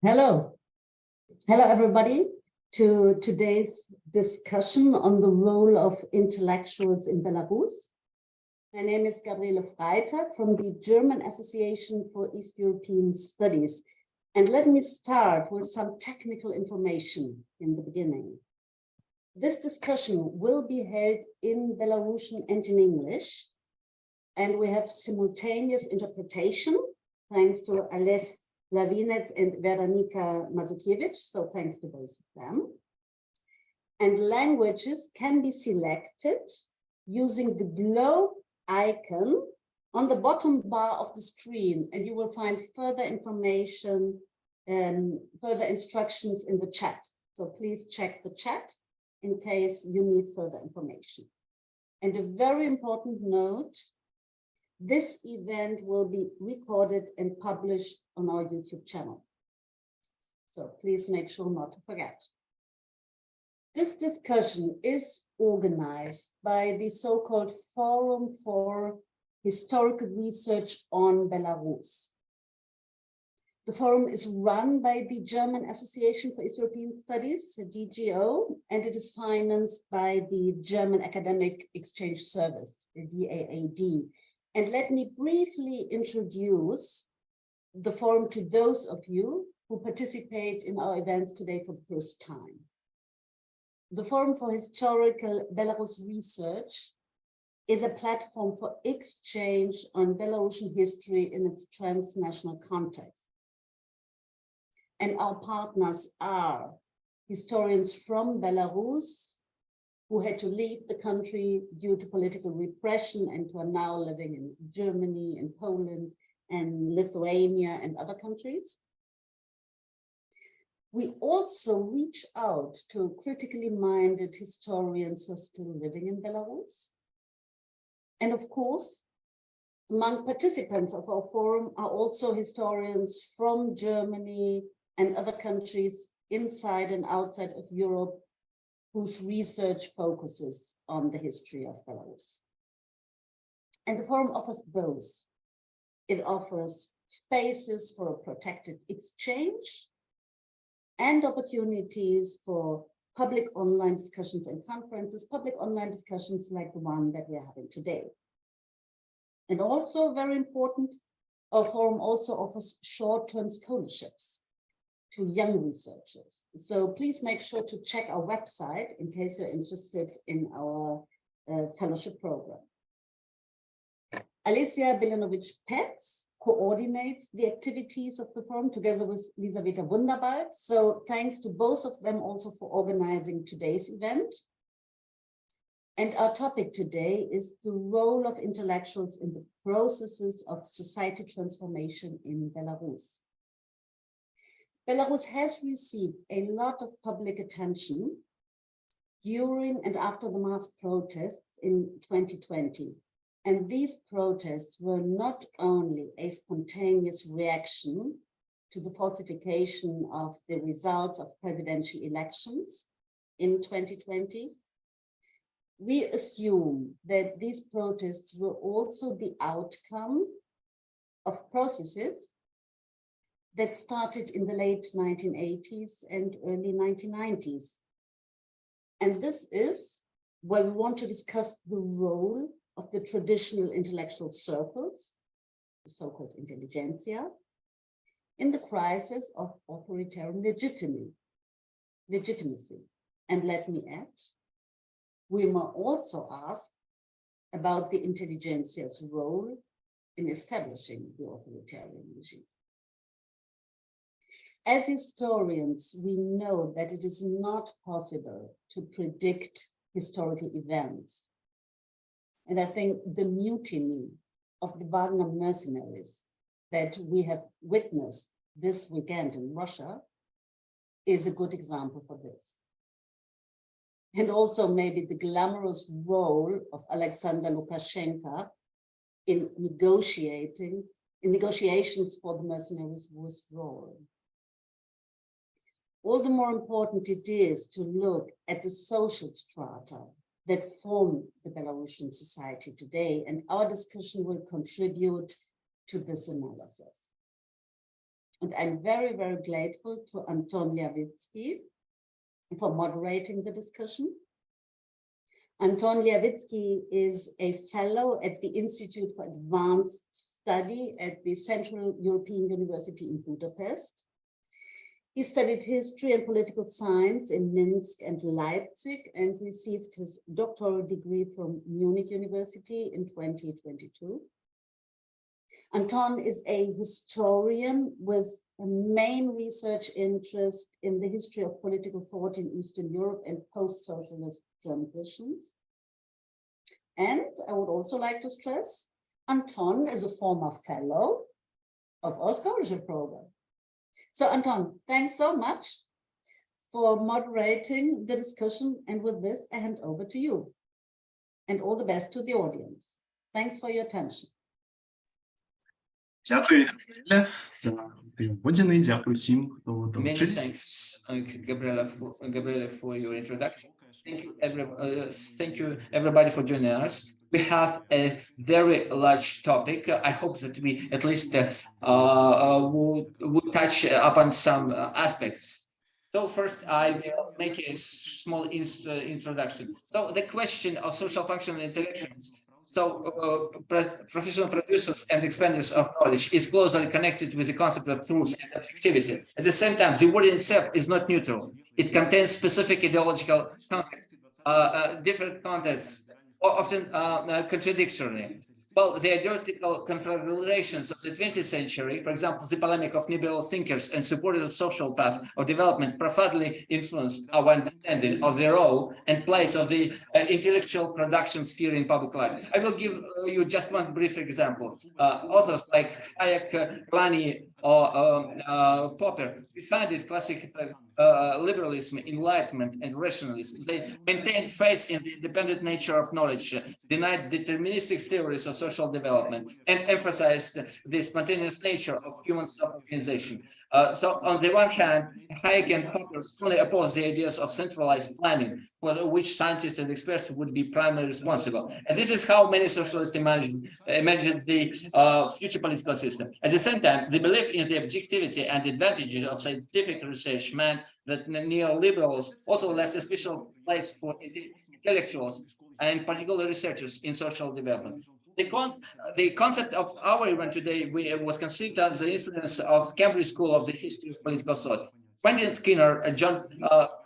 Hello. Hello, everybody, to today's discussion on the role of intellectuals in Belarus. My name is Gabriele Freitag from the German Association for East European Studies. And let me start with some technical information in the beginning. This discussion will be held in Belarusian and in English, and we have simultaneous interpretation thanks to Alena and Veronika Mazukiewicz, so thanks to both of them. And languages can be selected using the globe icon on the bottom bar of the screen, and you will find further information and further instructions in the chat. So please check the chat in case you need further information. And a very important note, this event will be recorded and published on our YouTube channel. So please make sure not to forget. This discussion is organized by the so-called Forum for Historical Research on Belarus. The forum is run by the German Association for East European Studies, the DGO, and it is financed by the German Academic Exchange Service, the DAAD. And let me briefly introduce the forum to those of you who participate in our events today for the first time. The Forum for Historical Belarus Research is a platform for exchange on Belarusian history in its transnational context. And our partners are historians from Belarus, who had to leave the country due to political repression and who are now living in Germany and Poland and Lithuania and other countries. We also reach out to critically minded historians who are still living in Belarus. And of course, among participants of our forum are also historians from Germany and other countries inside and outside of Europe whose research focuses on the history of Belarus. And the forum offers both. It offers spaces for a protected exchange and opportunities for public online discussions and conferences, public online discussions like the one that we are having today. And also very important, our forum also offers short-term scholarships to young researchers. So please make sure to check our website in case you're interested in our fellowship program. Alicia Bilanovic-Petz coordinates the activities of the forum together with Elisabetta Wunderbald. So thanks to both of them also for organizing today's event. And our topic today is the role of intellectuals in the processes of society transformation in Belarus. Belarus has received a lot of public attention during and after the mass protests in 2020. And these protests were not only a spontaneous reaction to the falsification of the results of presidential elections in 2020. We assume that these protests were also the outcome of processes that started in the late 1980s and early 1990s. And this is where we want to discuss the role of the traditional intellectual circles, the so-called intelligentsia, in the crisis of authoritarian legitimacy. And let me add, we may also ask about the intelligentsia's role in establishing the authoritarian regime. As historians, we know that it is not possible to predict historical events. And I think the mutiny of the Wagner mercenaries that we have witnessed this weekend in Russia is a good example for this. And also maybe the glamorous role of Alexander Lukashenko in negotiations for the mercenaries' withdrawal. All the more important it is to look at the social strata that form the Belarusian society today, and our discussion will contribute to this analysis. And I'm very, very grateful to Anton Liavitski for moderating the discussion. Anton Liavitski is a fellow at the Institute for Advanced Study at the Central European University in Budapest. He studied history and political science in Minsk and Leipzig and received his doctoral degree from Munich University in 2022. Anton is a historian with a main research interest in the history of political thought in Eastern Europe and post-socialist transitions. And I would also like to stress, Anton is a former fellow of our scholarship program. So Anton, thanks so much for moderating the discussion. And with this, I hand over to you. And all the best to the audience. Thanks for your attention. Дякую, Gabriele, за переводины. Дякую всім, хто долучився. Many thanks, Gabriele, for your introduction. Thank you, everybody, for joining us. We have a very large topic. I hope that we at least will touch upon some aspects. So first, I will make a small introduction. So the question of social function and intellectuals. So professional producers and expanders of knowledge is closely connected with the concept of truth and objectivity. At the same time, the word itself is not neutral. It contains specific ideological context, different contexts, often contradictory. Well, the ideological configurations of the 20th century, for example, the polemic of liberal thinkers and supporters of social path of development profoundly influenced our understanding of the role and place of the intellectual production sphere in public life. I will give you just one brief example. Authors like Hayek, Lani, or Popper defended classic liberalism, enlightenment, and rationalism. They maintained faith in the independent nature of knowledge, denied deterministic theories of social development, and emphasized the spontaneous nature of human self-organization. So on the one hand, Hayek and Popper strongly opposed the ideas of centralized planning, for which scientists and experts would be primarily responsible. And this is how many socialists imagined the future political system. At the same time, the belief in the objectivity and advantages of scientific research meant that neoliberals also left a special place for intellectuals and particular researchers in social development. The concept of our event today was conceived under the influence of Cambridge School of the History of Political Thought. Quentin Skinner and John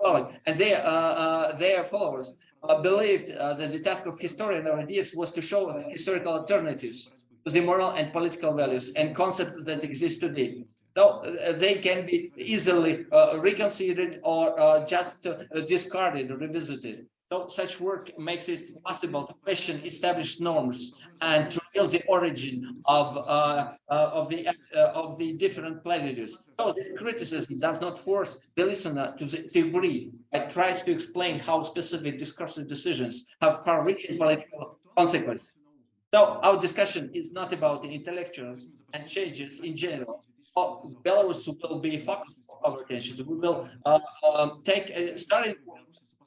Pollock and their followers believed that the task of historian of ideas was to show historical alternatives to the moral and political values and concepts that exist today. So they can be easily reconsidered or just discarded or revisited. So such work makes it possible to question established norms and to reveal the origin of the different platitudes. So this criticism does not force the listener to agree, but tries to explain how specific discursive decisions have far-reaching political consequences. So our discussion is not about the intellectuals and changes in general. Belarus will be focused of our attention. We will take a starting point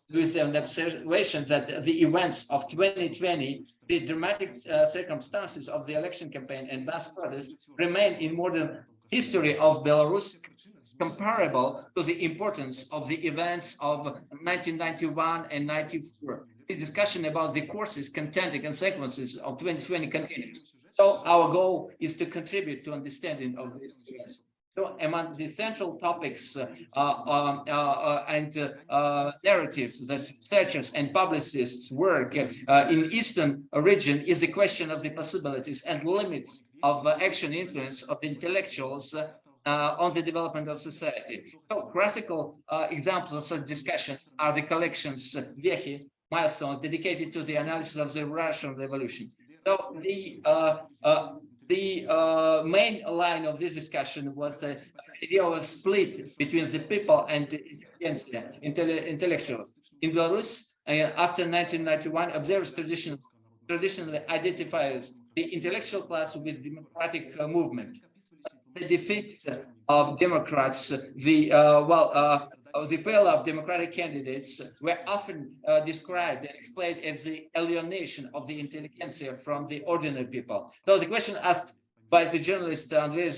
with an observation that the events of 2020, the dramatic circumstances of the election campaign and mass protests remain in modern history of Belarus comparable to the importance of the events of 1991 and 94. This discussion about the courses, content, and consequences of 2020 continues. So our goal is to contribute to understanding of these events. So among the central topics and narratives that researchers and publicists work in Eastern region is the question of the possibilities and limits of action influence of intellectuals on the development of society. So classical examples of such discussions are the collections Vekhi, milestones dedicated to the analysis of the Russian Revolution. So the main line of this discussion was the idea of a split between the people and the intellectuals. In Belarus, after 1991, observers traditionally identifies the intellectual class with democratic movement. The defeat of Democrats, the failure of democratic candidates were often described and explained as the alienation of the intelligentsia from the ordinary people. So the question asked by the journalist Andrei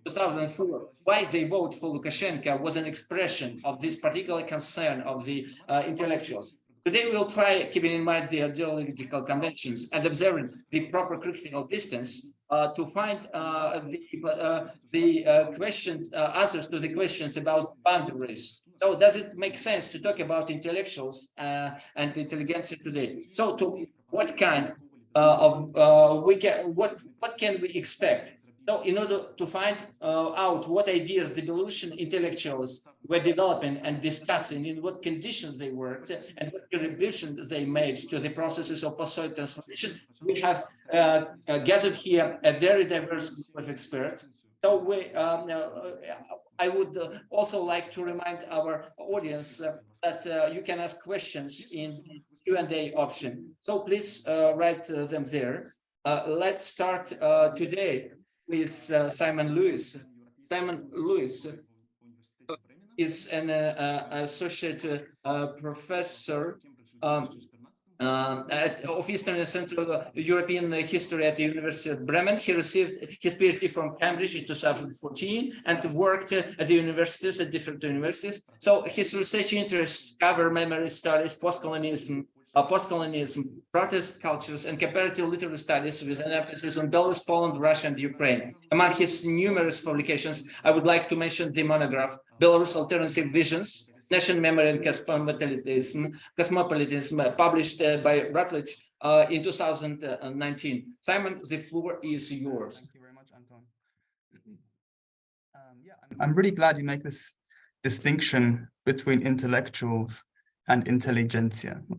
2004, why they vote for Lukashenko was an expression of this particular concern of the intellectuals. Today, we'll try, keeping in mind the ideological conventions and observing the proper critical distance, to find answers to the questions about boundaries. So, does it make sense to talk about intellectuals and intelligentsia today? So, to what kind what can we expect? So, in order to find out what ideas the Belarusian intellectuals were developing and discussing, in what conditions they worked, and what contributions they made to the processes of post-Soviet transformation, we have gathered here a very diverse group of experts. So, I would also like to remind our audience that you can ask questions in the Q&A option. So, please write them there. Let's start today with Simon Lewis. Simon Lewis is an associate professor of Eastern and Central European history at the University of Bremen. He received his PhD from Cambridge in 2014 and worked at the universities, at different universities. So his research interests cover memory studies, postcolonialism, protest cultures, and comparative literary studies with an emphasis on Belarus, Poland, Russia, and Ukraine. Among his numerous publications, I would like to mention the monograph, Belarus Alternative Visions, National Memory and Cosmopolitanism, published by Routledge in 2019. Simon, the floor is yours. Thank you very much, Anton. I'm really glad you make this distinction between intellectuals and intelligentsia. I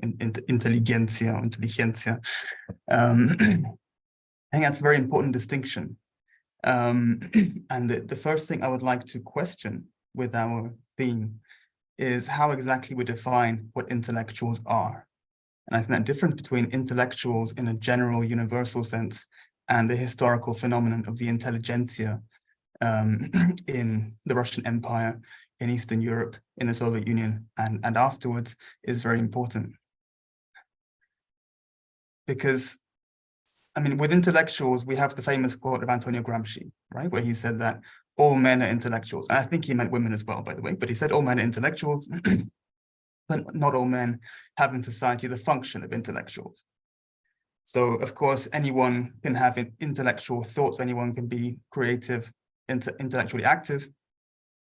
think that's a very important distinction. And the first thing I would like to question with our theme is how exactly we define what intellectuals are. And I think that difference between intellectuals in a general universal sense and the historical phenomenon of the intelligentsia in the Russian Empire, in Eastern Europe, in the Soviet Union, and afterwards is very important. Because, I mean, with intellectuals, we have the famous quote of Antonio Gramsci, right? Where he said that all men are intellectuals. And I think he meant women as well, by the way, but he said all men are intellectuals, but not all men have in society the function of intellectuals. So, of course, anyone can have intellectual thoughts, anyone can be creative, intellectually active,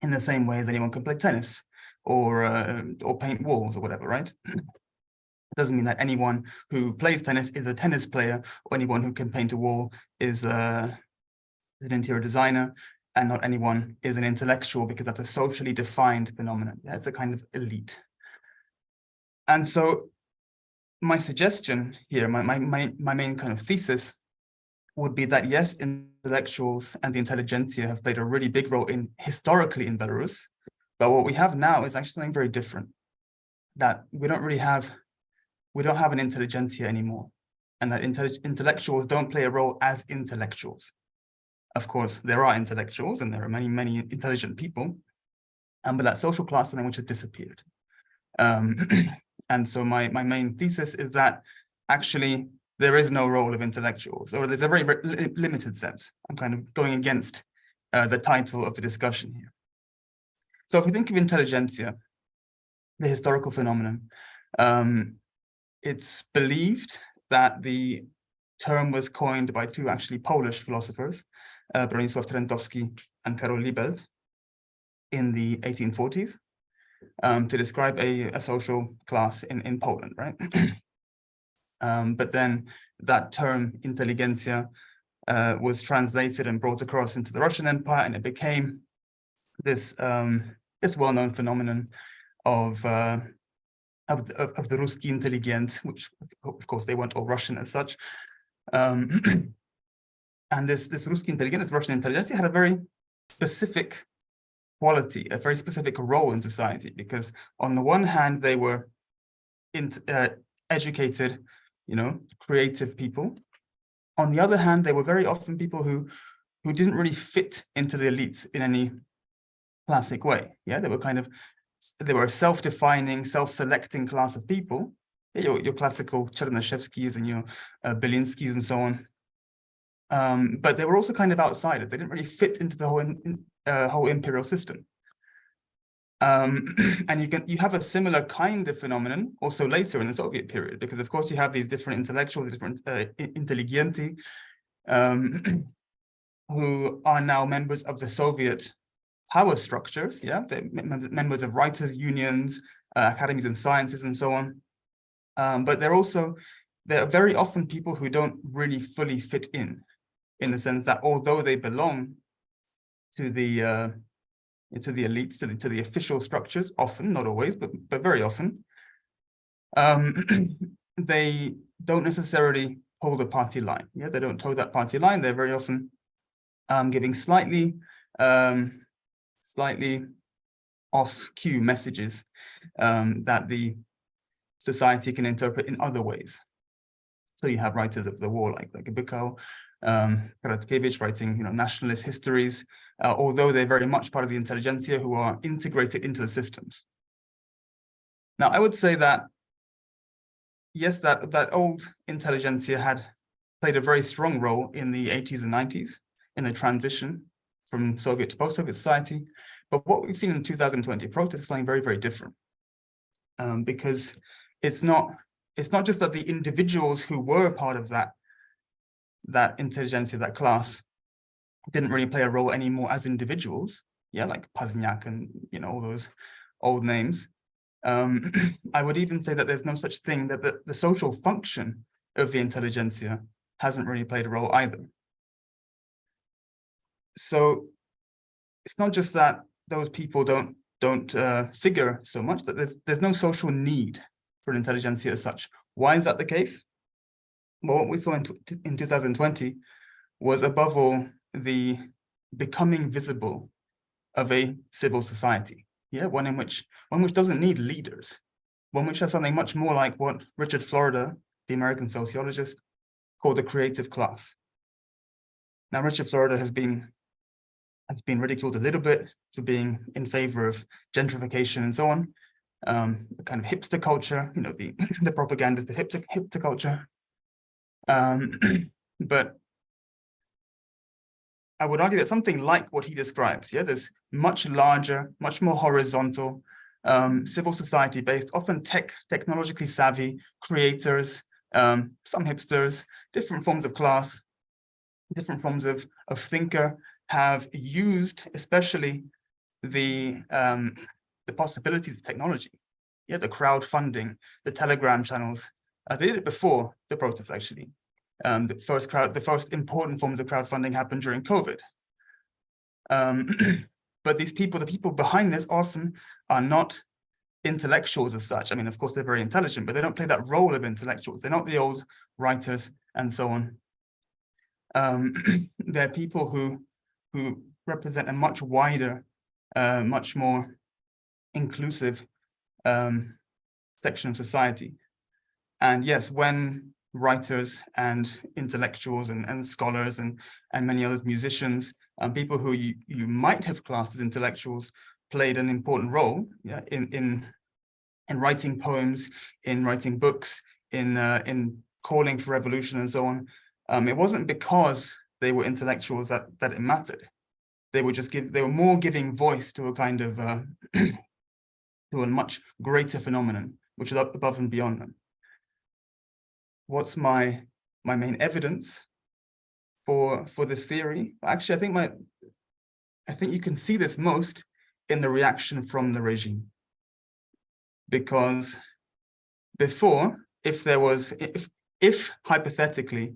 in the same way as anyone can play tennis or paint walls or whatever, right? It doesn't mean that anyone who plays tennis is a tennis player, or anyone who can paint a wall is an interior designer, and not anyone is an intellectual, because that's a socially defined phenomenon. Yeah, it's a kind of elite. And so my suggestion here, my main kind of thesis would be that, yes, intellectuals and the intelligentsia have played a really big role historically in Belarus, but what we have now is actually something very different, that we don't have an intelligentsia anymore, and that intellectuals don't play a role as intellectuals. Of course, there are intellectuals and there are many, many intelligent people, but that social class is something which has disappeared. And so my main thesis is that actually there is no role of intellectuals, or there's a very limited sense. I'm kind of going against the title of the discussion here. So if we think of intelligentsia, the historical phenomenon, it's believed that the term was coined by two actually Polish philosophers, Bronisław Trentowski and Karol Liebelt, in the 1840s, to describe a social class in Poland, right? But then that term intelligentsia was translated and brought across into the Russian Empire, and it became this well-known phenomenon of the Ruski intelligent, which of course they weren't all Russian as such. And this Ruski intelligent, this Russian intelligentsia, had a very specific quality, a very specific role in society, because on the one hand, they were educated, creative people. On the other hand, they were very often people who didn't really fit into the elites in any classic way. Yeah, they were a self-defining, self-selecting class of people. Your classical Chernyshevskis and your Belinskis and so on. But they were also kind of outsiders. They didn't really fit into the whole imperial system. And you have a similar kind of phenomenon also later in the Soviet period, because of course you have these different intellectuals, different intelligentsia, who are now members of the Soviet power structures. Yeah, they're members of writers' unions, academies of sciences, and so on. But they're very often people who don't really fully fit in the sense that although they belong to the elites, to the official structures, often, not always, but very often, they don't necessarily hold a party line. Yeah, they don't toe that party line. They're very often giving slightly off-cue messages that the society can interpret in other ways. So you have writers of the war like Bukau, Karatkevich writing, nationalist histories, although they're very much part of the intelligentsia who are integrated into the systems. Now, I would say that, yes, that old intelligentsia had played a very strong role in the 80s and 90s in the transition from Soviet to post-Soviet society. But what we've seen in 2020 protests is something very, very different, because it's not just that the individuals who were part of that intelligentsia, that class, didn't really play a role anymore as individuals, yeah, like Pazniak and all those old names. I would even say that there's no such thing, that the social function of the intelligentsia hasn't really played a role either. So it's not just that those people don't figure so much, that there's no social need for an intelligentsia as such. Why is that the case? Well, what we saw in 2020 was, above all, the becoming visible of a civil society. Yeah, one which doesn't need leaders, one which has something much more like what Richard Florida, the American sociologist, called the creative class. Now, Richard Florida has been ridiculed a little bit for being in favor of gentrification and so on, the kind of hipster culture, the propaganda is the hipster culture. But I would argue that something like what he describes, yeah, there's much larger, much more horizontal, civil society based, often technologically savvy creators, some hipsters, different forms of class, different forms of thinker, have used especially the possibilities of technology, yeah, the crowdfunding, the Telegram channels. They did it before the protest, actually. The first important forms of crowdfunding happened during COVID. But these people, the people behind this, often are not intellectuals as such. I mean, of course, they're very intelligent, but they don't play that role of intellectuals. They're not the old writers and so on. They're people who represent a much wider, much more inclusive section of society. And yes, when writers and intellectuals and scholars and many other musicians, people who you might have classed as intellectuals, played an important role, yeah, in writing poems, in writing books, in calling for revolution and so on. It wasn't because they were intellectuals that it mattered. They were more giving voice to a kind of to a much greater phenomenon, which is up above and beyond them. What's my main evidence for this theory? Actually, I think you can see this most in the reaction from the regime. Because before, if hypothetically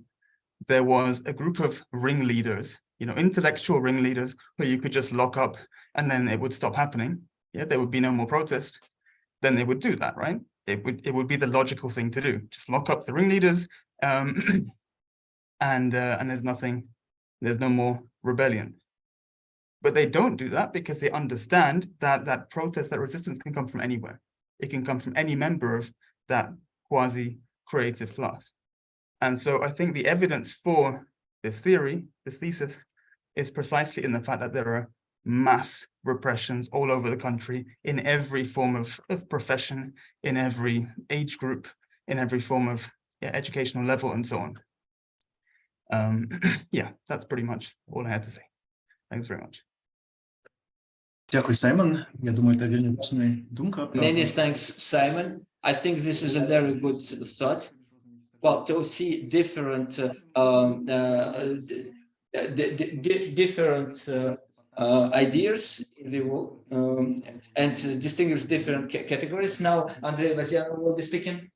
there was a group of ringleaders, intellectual ringleaders who you could just lock up and then it would stop happening, yeah, there would be no more protest, then they would do that, right? It would be the logical thing to do. Just lock up the ringleaders, and there's no more rebellion. But they don't do that because they understand that protest, that resistance can come from anywhere. It can come from any member of that quasi-creative class. And so I think the evidence for this theory, this thesis, is precisely in the fact that there are mass repressions all over the country, in every form of profession, in every age group, in every form of educational level, and so on. Yeah, that's pretty much all I had to say. Thanks very much. Дякую, Саймон. Я думаю, це вельми важна думка. Many thanks, Simon. I think this is a very good thought. Well, to see different ideas in the world and distinguish different categories. Now, Andrei Vazyanau will be speaking.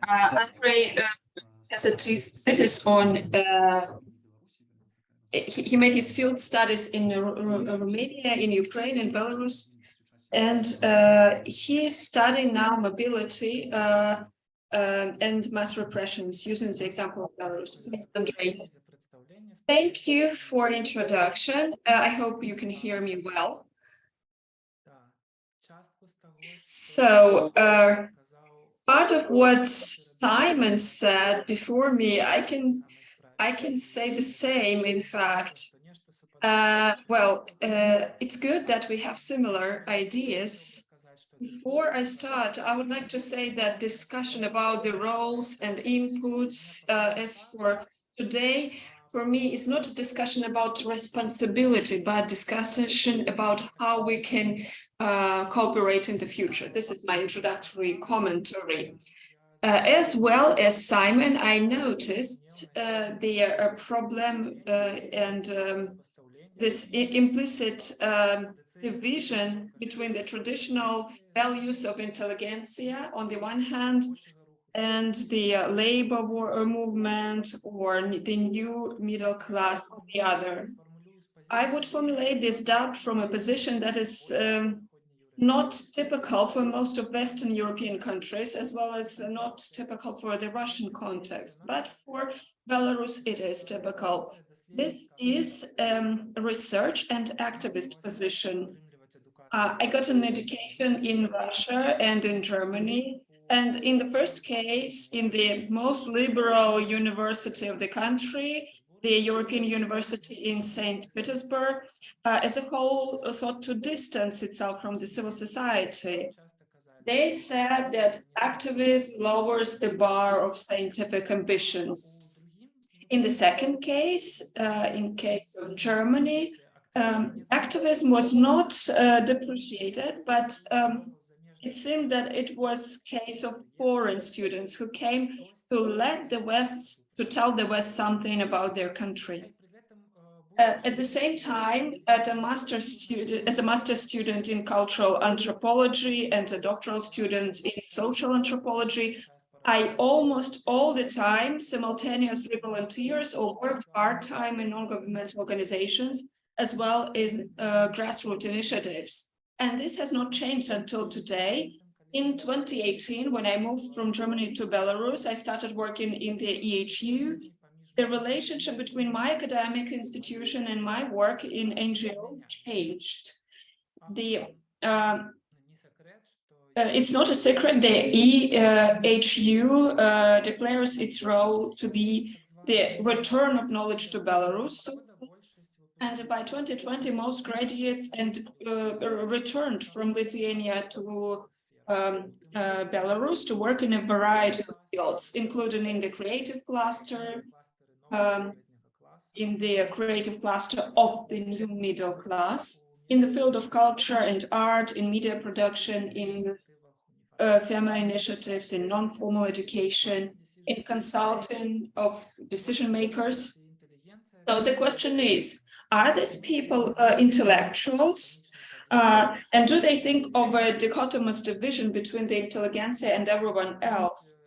Andrei has a thesis on. He made his field studies in Romania, in Ukraine, in Belarus, and he is studying now mobility and mass repressions using the example of Belarus. Please, Andrei. Thank you for introduction. I hope you can hear me well. So, part of what Simon said before me, I can say the same, in fact. It's good that we have similar ideas. Before I start, I would like to say that discussion about the roles and inputs as for today, for me, is not a discussion about responsibility, but discussion about how we can cooperate in the future. This is my introductory commentary. As well as Simon, I noticed the problem and this implicit division between the traditional values of intelligentsia on the one hand and the labor movement or the new middle class on the other. I would formulate this doubt from a position that is not typical for most of Western European countries, as well as not typical for the Russian context, but for Belarus it is typical. This is a research and activist position. I got an education in Russia and in Germany, and in the first case, in the most liberal university of the country, the European University in St. Petersburg, as a whole, sought to distance itself from the civil society. They said that activism lowers the bar of scientific ambitions. In the second case, in case of Germany, activism was not depreciated, but it seemed that it was case of foreign students who came to let the West, to tell the West something about their country. At the same time, as a master's student in cultural anthropology and a doctoral student in social anthropology, I almost all the time simultaneously volunteers or worked part-time in non-governmental organizations, as well as grassroots initiatives. And this has not changed until today. In 2018, when I moved from Germany to Belarus, I started working in the EHU. The relationship between my academic institution and my work in NGOs changed. It's not a secret, the EHU declares its role to be the return of knowledge to Belarus. And by 2020, most graduates returned from Lithuania to Belarus to work in a variety of fields, including in the creative cluster, of the new middle class, in the field of culture and art, in media production, in female initiatives, in non-formal education, in consulting of decision makers. So the question is, are these people intellectuals? And do they think of a dichotomous division between the intelligentsia and everyone else?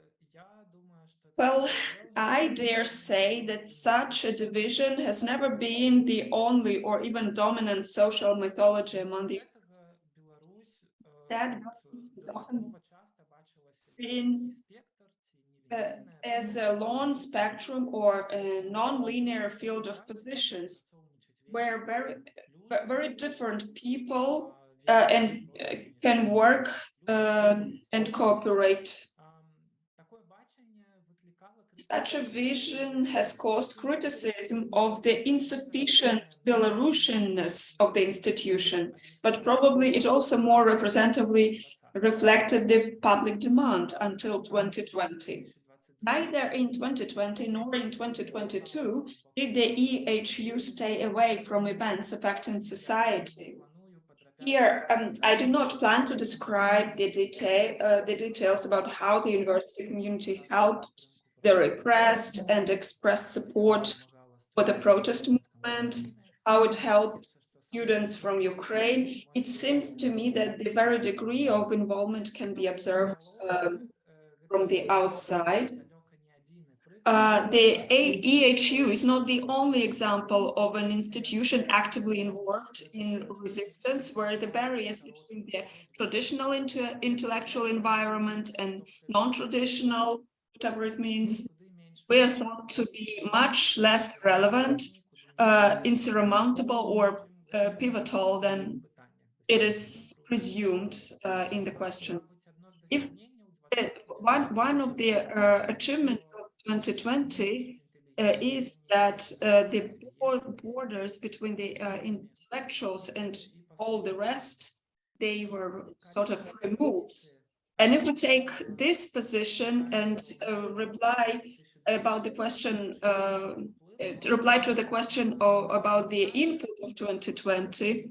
Well, I dare say that such a division has never been the only or even dominant social mythology among the that has often been as a long spectrum or a non-linear field of positions where very different people can work and cooperate. Such a vision has caused criticism of the insufficient Belarusianness of the institution, but probably it also more representatively reflected the public demand until 2020. Neither in 2020 nor in 2022 did the EHU stay away from events affecting society. Here, I do not plan to describe the details about how the university community helped the repressed and expressed support for the protest movement, how it helped students from Ukraine. It seems to me that the very degree of involvement can be observed from the outside. The EHU is not the only example of an institution actively involved in resistance, where the barriers between the traditional intellectual environment and non-traditional, whatever it means, were thought to be much less relevant, insurmountable, or pivotal than it is presumed in the question. If one of the achievements of 2020 is that the borders between the intellectuals and all the rest, they were sort of removed. And if we take this position and reply about the question, reply to the question about the input of 2020,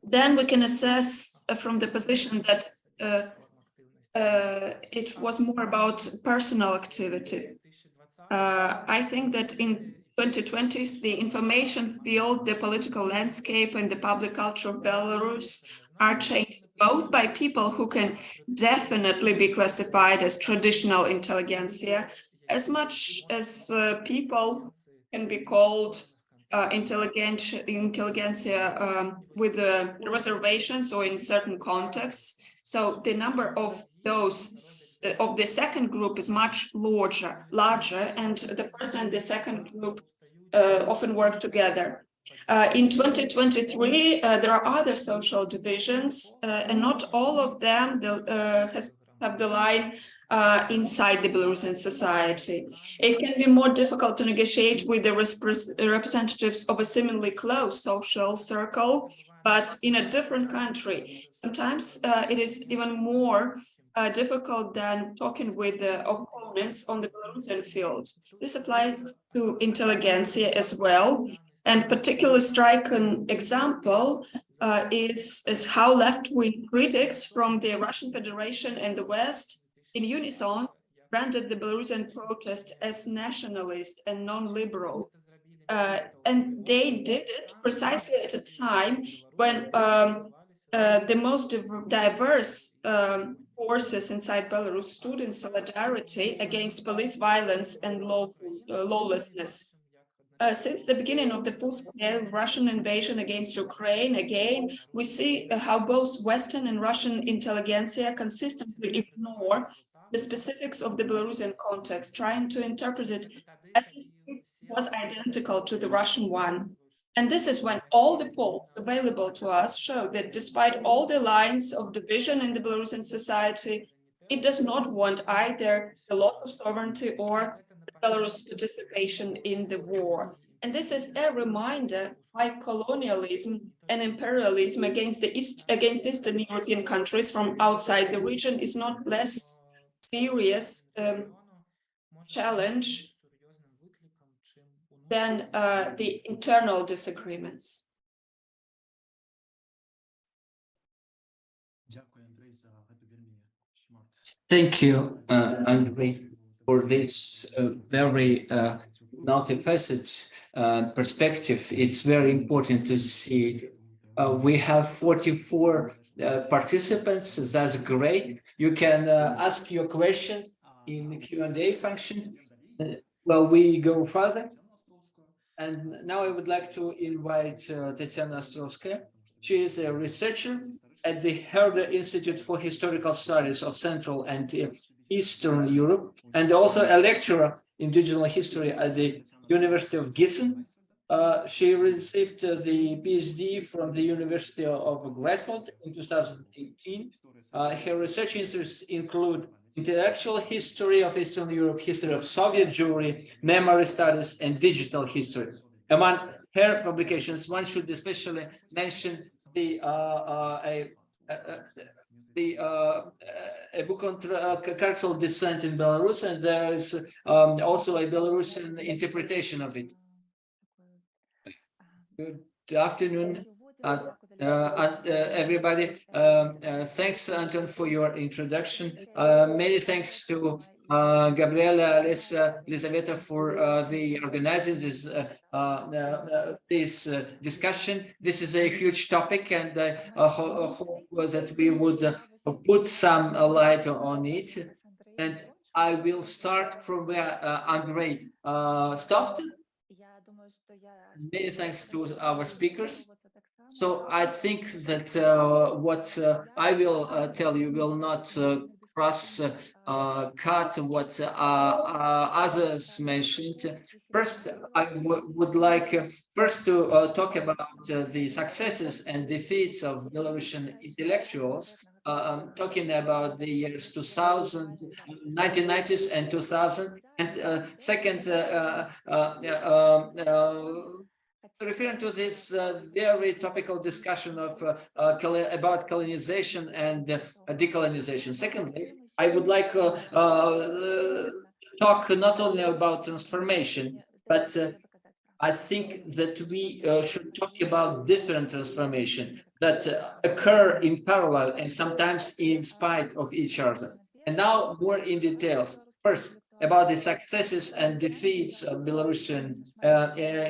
then we can assess from the position that it was more about personal activity. I think that in 2020s, the information field, the political landscape, and the public culture of Belarus are changed both by people who can definitely be classified as traditional intelligentsia, as much as people can be called intelligentsia with reservations or in certain contexts. So the number of those of the second group is much larger, and the first and the second group often work together. In 2023, there are other social divisions, and not all of them have the line inside the Belarusian society. It can be more difficult to negotiate with the representatives of a similarly close social circle, but in a different country. Sometimes it is even more difficult than talking with the opponents on the Belarusian field. This applies to intelligentsia as well. And particularly striking example is how left-wing critics from the Russian Federation and the West in unison branded the Belarusian protest as nationalist and non-liberal. And they did it precisely at a time when the most diverse forces inside Belarus stood in solidarity against police violence and lawlessness. Since the beginning of the full-scale Russian invasion against Ukraine, again, we see how both Western and Russian intelligentsia consistently ignore the specifics of the Belarusian context, trying to interpret it as if it was identical to the Russian one. And this is when all the polls available to us show that despite all the lines of division in the Belarusian society, it does not want either the loss of sovereignty or Belarus' participation in the war. And this is a reminder why colonialism and imperialism against Eastern European countries from outside the region is not less serious challenge than the internal disagreements. Thank you, Andrei, for this very multifaceted perspective. It's very important to see. We have 44 participants. That's great. You can ask your questions in the Q&A function while we go further. And now I would like to invite Tatsiana Astrouskaya. She is a researcher at the Herder Institute for Historical Studies of Central and Eastern Europe, and also a lecturer in digital history at the University of Gießen. She received the PhD from the University of Greifswald in 2018. Her research interests include intellectual history of Eastern Europe, history of Soviet Jewry, memory studies, and digital history. Among her publications, one should especially mention the a book on cultural descent in Belarus, and there is also a Belarusian interpretation of it. Good afternoon, everybody. Thanks, Anton, for your introduction. Many thanks to Gabriele, Alessa, Elizaveta for the organizing this discussion. This is a huge topic, and I hope that we would put some light on it. And I will start from where Andrei stopped. Many thanks to our speakers. So I think that what I will tell you will not cut what others mentioned. First, I would like first to talk about the successes and defeats of Belarusian intellectuals, talking about the years 2000, 1990s and 2000. And second, referring to this very topical discussion of about colonization and decolonization. Secondly, I would like to talk not only about transformation, but I think that we should talk about different transformation that occur in parallel and sometimes in spite of each other. And now more in details. First, about the successes and defeats of Belarusian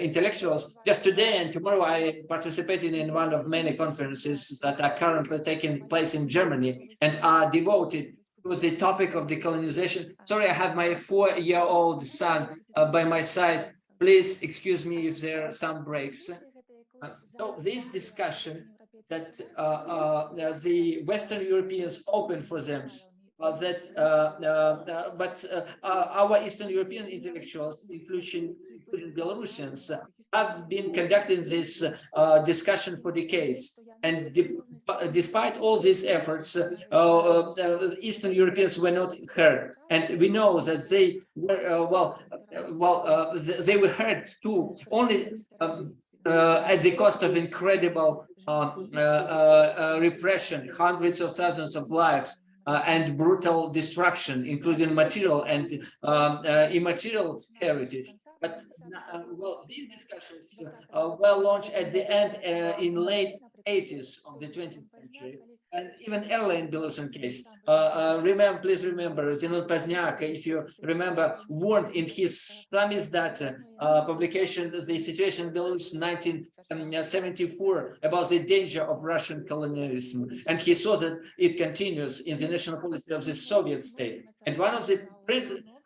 intellectuals. Just today and tomorrow, I participated in one of many conferences that are currently taking place in Germany and are devoted to the topic of decolonization. Sorry, I have my 4-year-old son by my side. Please excuse me if there are some breaks. So this discussion that the Western Europeans open for them, but our Eastern European intellectuals, including Belarusians, have been conducting this discussion for decades. And despite all these efforts, Eastern Europeans were not heard. And we know that they were, they were heard too, only at the cost of incredible repression, hundreds of thousands of lives, and brutal destruction, including material and immaterial heritage. But well, these discussions were launched at the end in late 80s of the 20th century, and even early in Belarusian case. Please remember, Zenon Pozniak, if you remember, warned in his Samizdat publication the situation in Belarus 1974 about the danger of Russian colonialism, and he saw that it continues in the national policy of the Soviet state. And one of the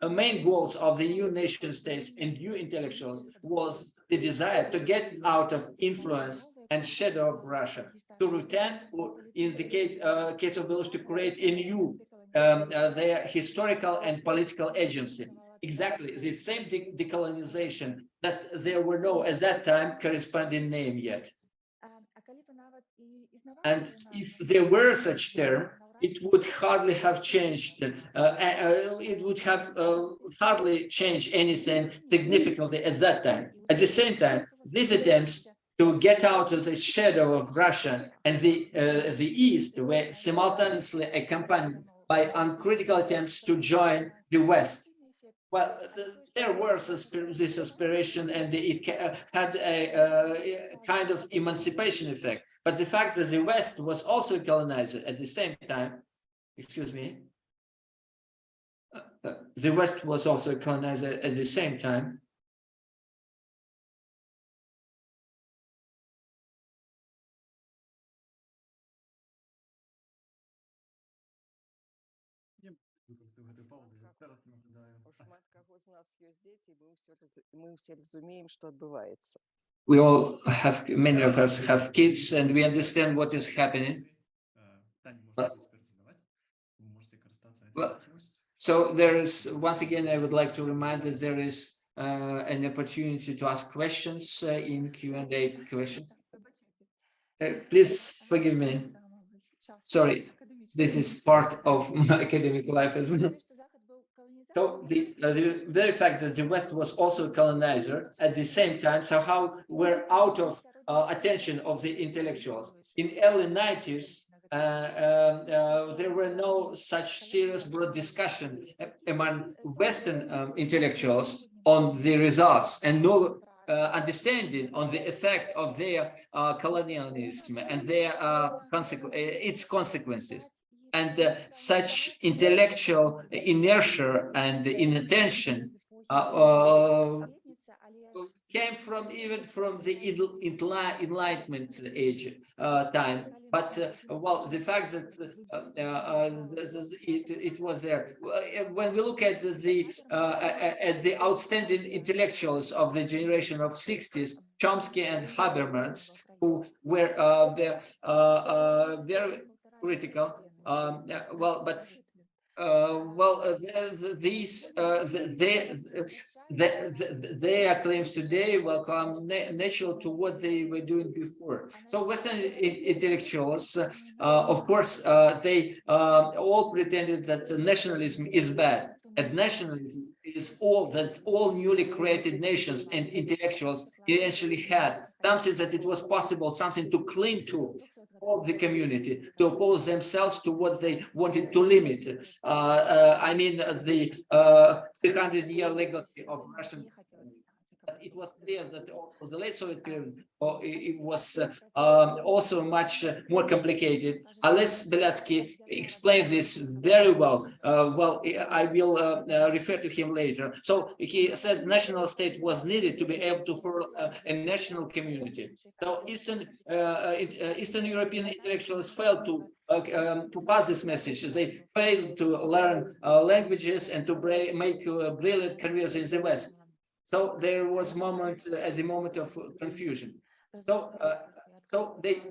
main goals of the new nation states and new intellectuals was the desire to get out of influence and shadow of Russia, to return, or in the case of Belarus, to create a new their historical and political agency. Exactly the same decolonization that there were no, at that time, corresponding name yet. And if there were such term, it would hardly have changed. It would have hardly changed anything significantly at that time. At the same time, these attempts to get out of the shadow of Russia and the East were simultaneously accompanied by uncritical attempts to join the West. Well, there was this aspiration, and it had a kind of emancipation effect. But the fact that the West was also a colonizer at the same time, excuse me, the West was also a colonizer at the same time. We all have, many of us have kids, and we understand what is happening. Well, so there is, once again, I would like to remind that there is an opportunity to ask questions in Q&A questions. Please forgive me. Sorry, this is part of my academic life as well. So the very fact that the West was also a colonizer at the same time somehow were out of attention of the intellectuals. In early 90s, there were no such serious broad discussion among Western intellectuals on the results, and no understanding on the effect of their colonialism and their its consequences. And such intellectual inertia and inattention came from even from the Enlightenment age time, but well, the fact that it was there. When we look at the outstanding intellectuals of the generation of 60s, Chomsky and Habermas, who were very critical. Their claims today will come natural to what they were doing before. So Western intellectuals, of course, they all pretended that nationalism is bad, and nationalism is all that all newly created nations and intellectuals eventually had, something that it was possible, something to cling to of the community, to oppose themselves to what they wanted to limit. I mean, the 300-year legacy of Russian. But it was clear that also the late Soviet period, it was also much more complicated. Ales Belarusian explained this very well. I will refer to him later. So he said national state was needed to be able to form a national community. So Eastern European intellectuals failed to pass this message. They failed to learn languages and to make brilliant careers in the West. So there was moment at the moment of confusion. So they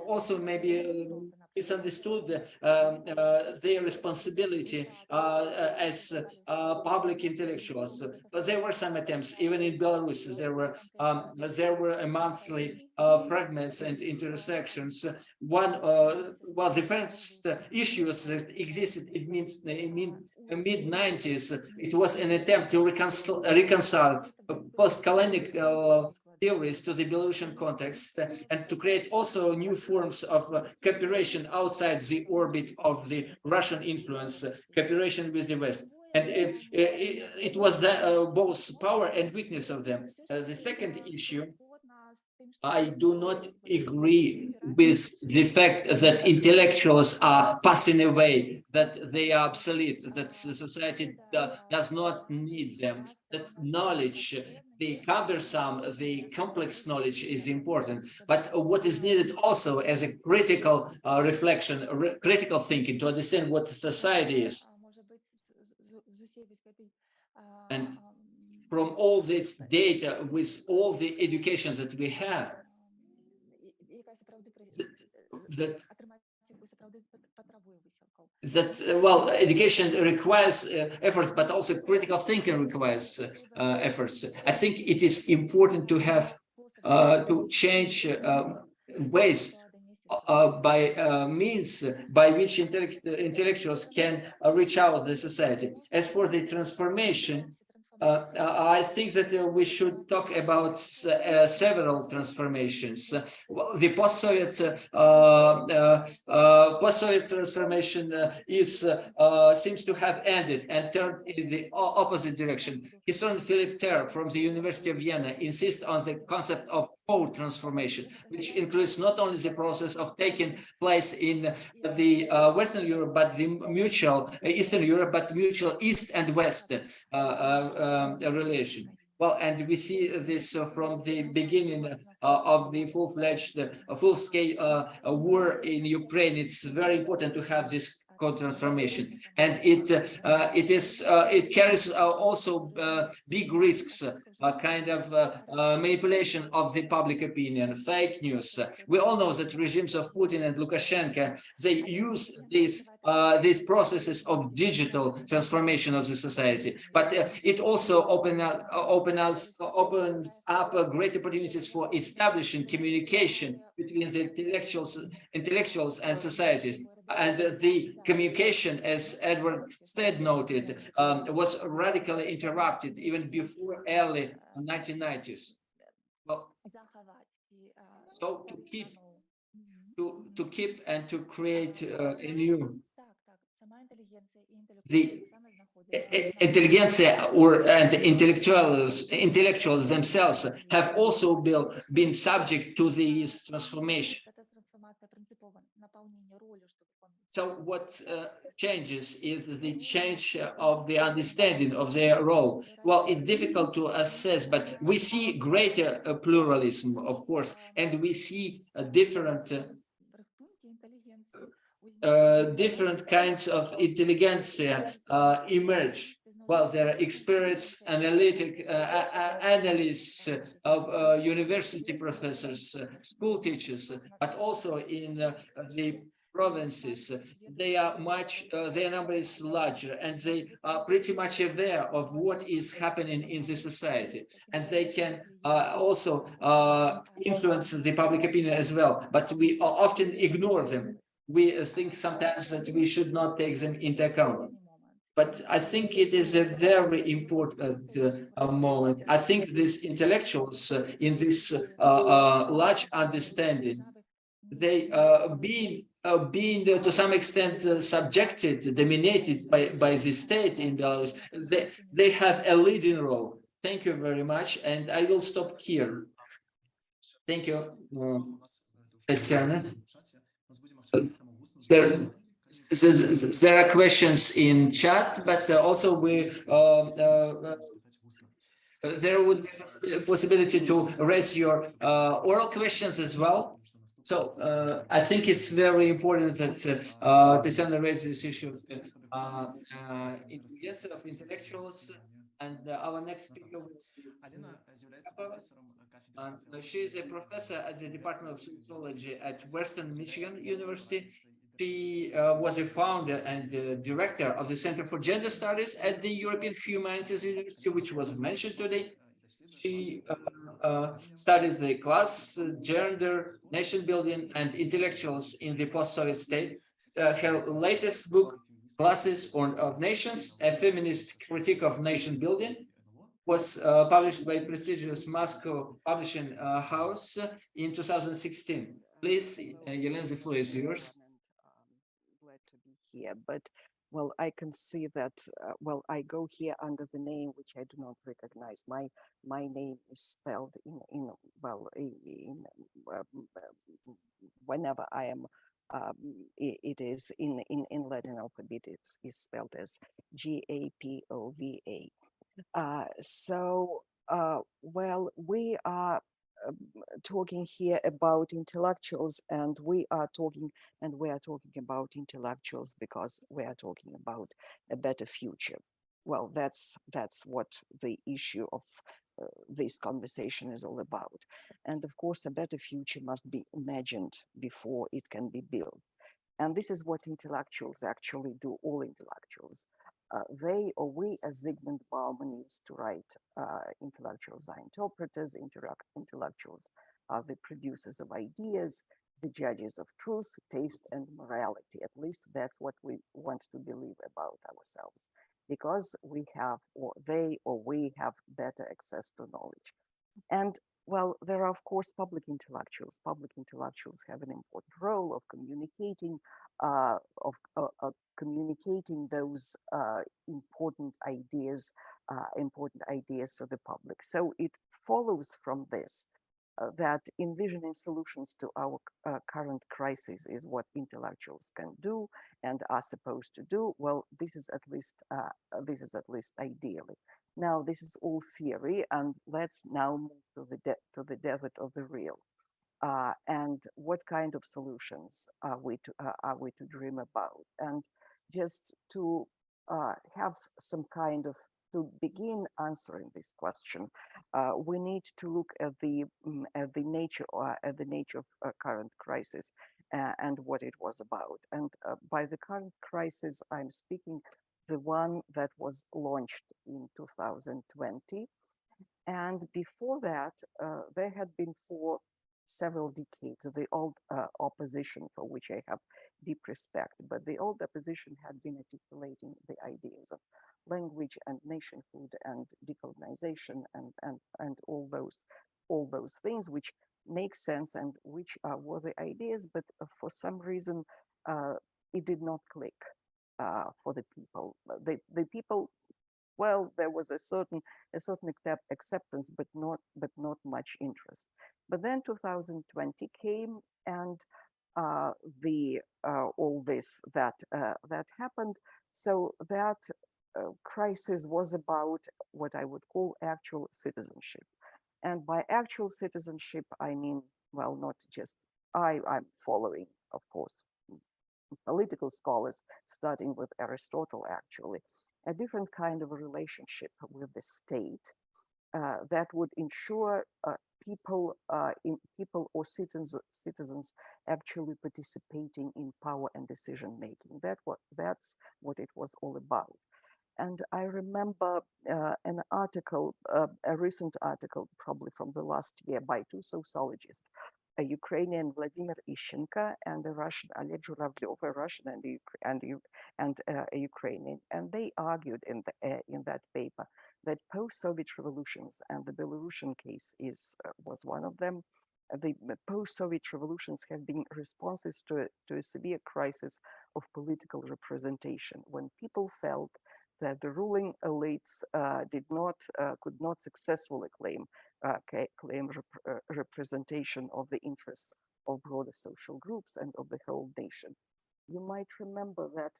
also maybe misunderstood their responsibility as public intellectuals. But there were some attempts, even in Belarus. There were monthly fragments and intersections. The first issues that existed in mid-90s, it was an attempt to reconcile post-colonial theories to the Belarusian context and to create also new forms of cooperation outside the orbit of the Russian influence, cooperation with the West. And it was both power and weakness of them. The second issue, I do not agree with the fact that intellectuals are passing away, that they are obsolete, that the society does not need them, that knowledge, the cumbersome, the complex knowledge is important. But what is needed also as a critical reflection, critical thinking to understand what society is. And from all this data, with all the educations that we have, education requires efforts, but also critical thinking requires efforts. I think it is important to have to change ways by means by which intellectuals can reach out the society. As for the transformation, I think that we should talk about several transformations. The post-Soviet transformation seems to have ended and turned in the opposite direction. Historian Philip Ter from the University of Vienna insists on the concept of co-transformation, which includes not only the process of taking place in the Western Europe, but the mutual Eastern Europe, but mutual East and West relation. Well, and we see this from the beginning of the full-fledged, full-scale war in Ukraine. It's very important to have this co-transformation, and it carries also big risks, kind of manipulation of the public opinion, fake news. We all know that regimes of Putin and Lukashenko, they use these processes of digital transformation of the society, but it also opens up great opportunities for establishing communication between the intellectuals and societies. And the communication, as Edward said, noted, was radically interrupted even before early 1990s. Well, so to to keep and to create a new. The intelligentsia and intellectuals themselves have also been subject to this transformation. So what changes is the change of the understanding of their role. Well, it's difficult to assess, but we see greater pluralism, of course, and we see a different kinds of intelligentsia emerge. Well, there are experts, analysts, university professors, school teachers, but also in the provinces. They are their number is larger, and they are pretty much aware of what is happening in the society, and they can also influence the public opinion as well. But we often ignore them. We think sometimes that we should not take them into account. But I think it is a very important moment. I think these intellectuals in this large understanding, they being to some extent subjected, dominated by the state in Belarus, they have a leading role. Thank you very much, and I will stop here. Thank you, Tatsiana. There are questions in chat, but also there would be a possibility to raise your oral questions as well. So I think it's very important that Tatsiana raises this issue of intelligentsia, of intellectuals, and our next speaker will be Hapava. She is a professor at the Department of Sociology at Western Michigan University. She was a founder and director of the Center for Gender Studies at the European Humanities University, which was mentioned today. She studied the class, gender, nation building, and intellectuals in the post-Soviet state. Her latest book, Classes of Nations, a feminist critique of nation building, was published by prestigious Moscow publishing house in 2016. Please, Elena, the floor is yours. Glad to be here, but well, I can see that well, I go here under the name which I do not recognize. My name is spelled in whenever I am it is in Latin alphabet, it is spelled as Gapova. Well, we are talking here about intellectuals, and we are talking about intellectuals because we are talking about a better future. Well, that's what the issue of this conversation is all about. And of course, a better future must be imagined before it can be built. And this is what intellectuals actually do, all intellectuals. They or we, as Zygmunt Bauman used to write, intellectuals are interpreters, intellectuals are the producers of ideas, the judges of truth, taste, and morality. At least that's what we want to believe about ourselves, because we have, or they or we have better access to knowledge. And well, there are, of course, public intellectuals. Public intellectuals have an important role of communicating, communicating those important ideas to the public. So it follows from this that envisioning solutions to our current crisis is what intellectuals can do and are supposed to do. Well, this is at least ideally. Now, this is all theory, and let's now move to the desert of the real. And what kind of solutions are we to dream about? And just to have some kind of, to begin answering this question, we need to look at the nature of current crisis and what it was about. And by the current crisis, I'm speaking the one that was launched in 2020. And before that, there had been for several decades the old opposition, for which I have deep respect, but the old opposition had been articulating the ideas of language and nationhood and decolonization and all those things which make sense and which were the ideas, but for some reason it did not click for the people. The people, well, there was a certain acceptance, but not much interest. But then 2020 came, and all this that happened. So that crisis was about what I would call actual citizenship. And by actual citizenship, I mean, well, not just I'm following, of course, political scholars, starting with Aristotle, actually, a different kind of a relationship with the state that would ensure people or citizens actually participating in power and decision making. That's what it was all about. And I remember an article, a recent article, probably from the last year, by two sociologists, a Ukrainian Vladimir Ishchenko and a Russian Oleg Zhuravlyov, a Russian and a Ukrainian, and they argued in that paper that post-Soviet revolutions, and the Belarusian case was one of them. The post-Soviet revolutions have been responses to a severe crisis of political representation, when people felt that the ruling elites could not successfully claim representation of the interests of broader social groups and of the whole nation. You might remember that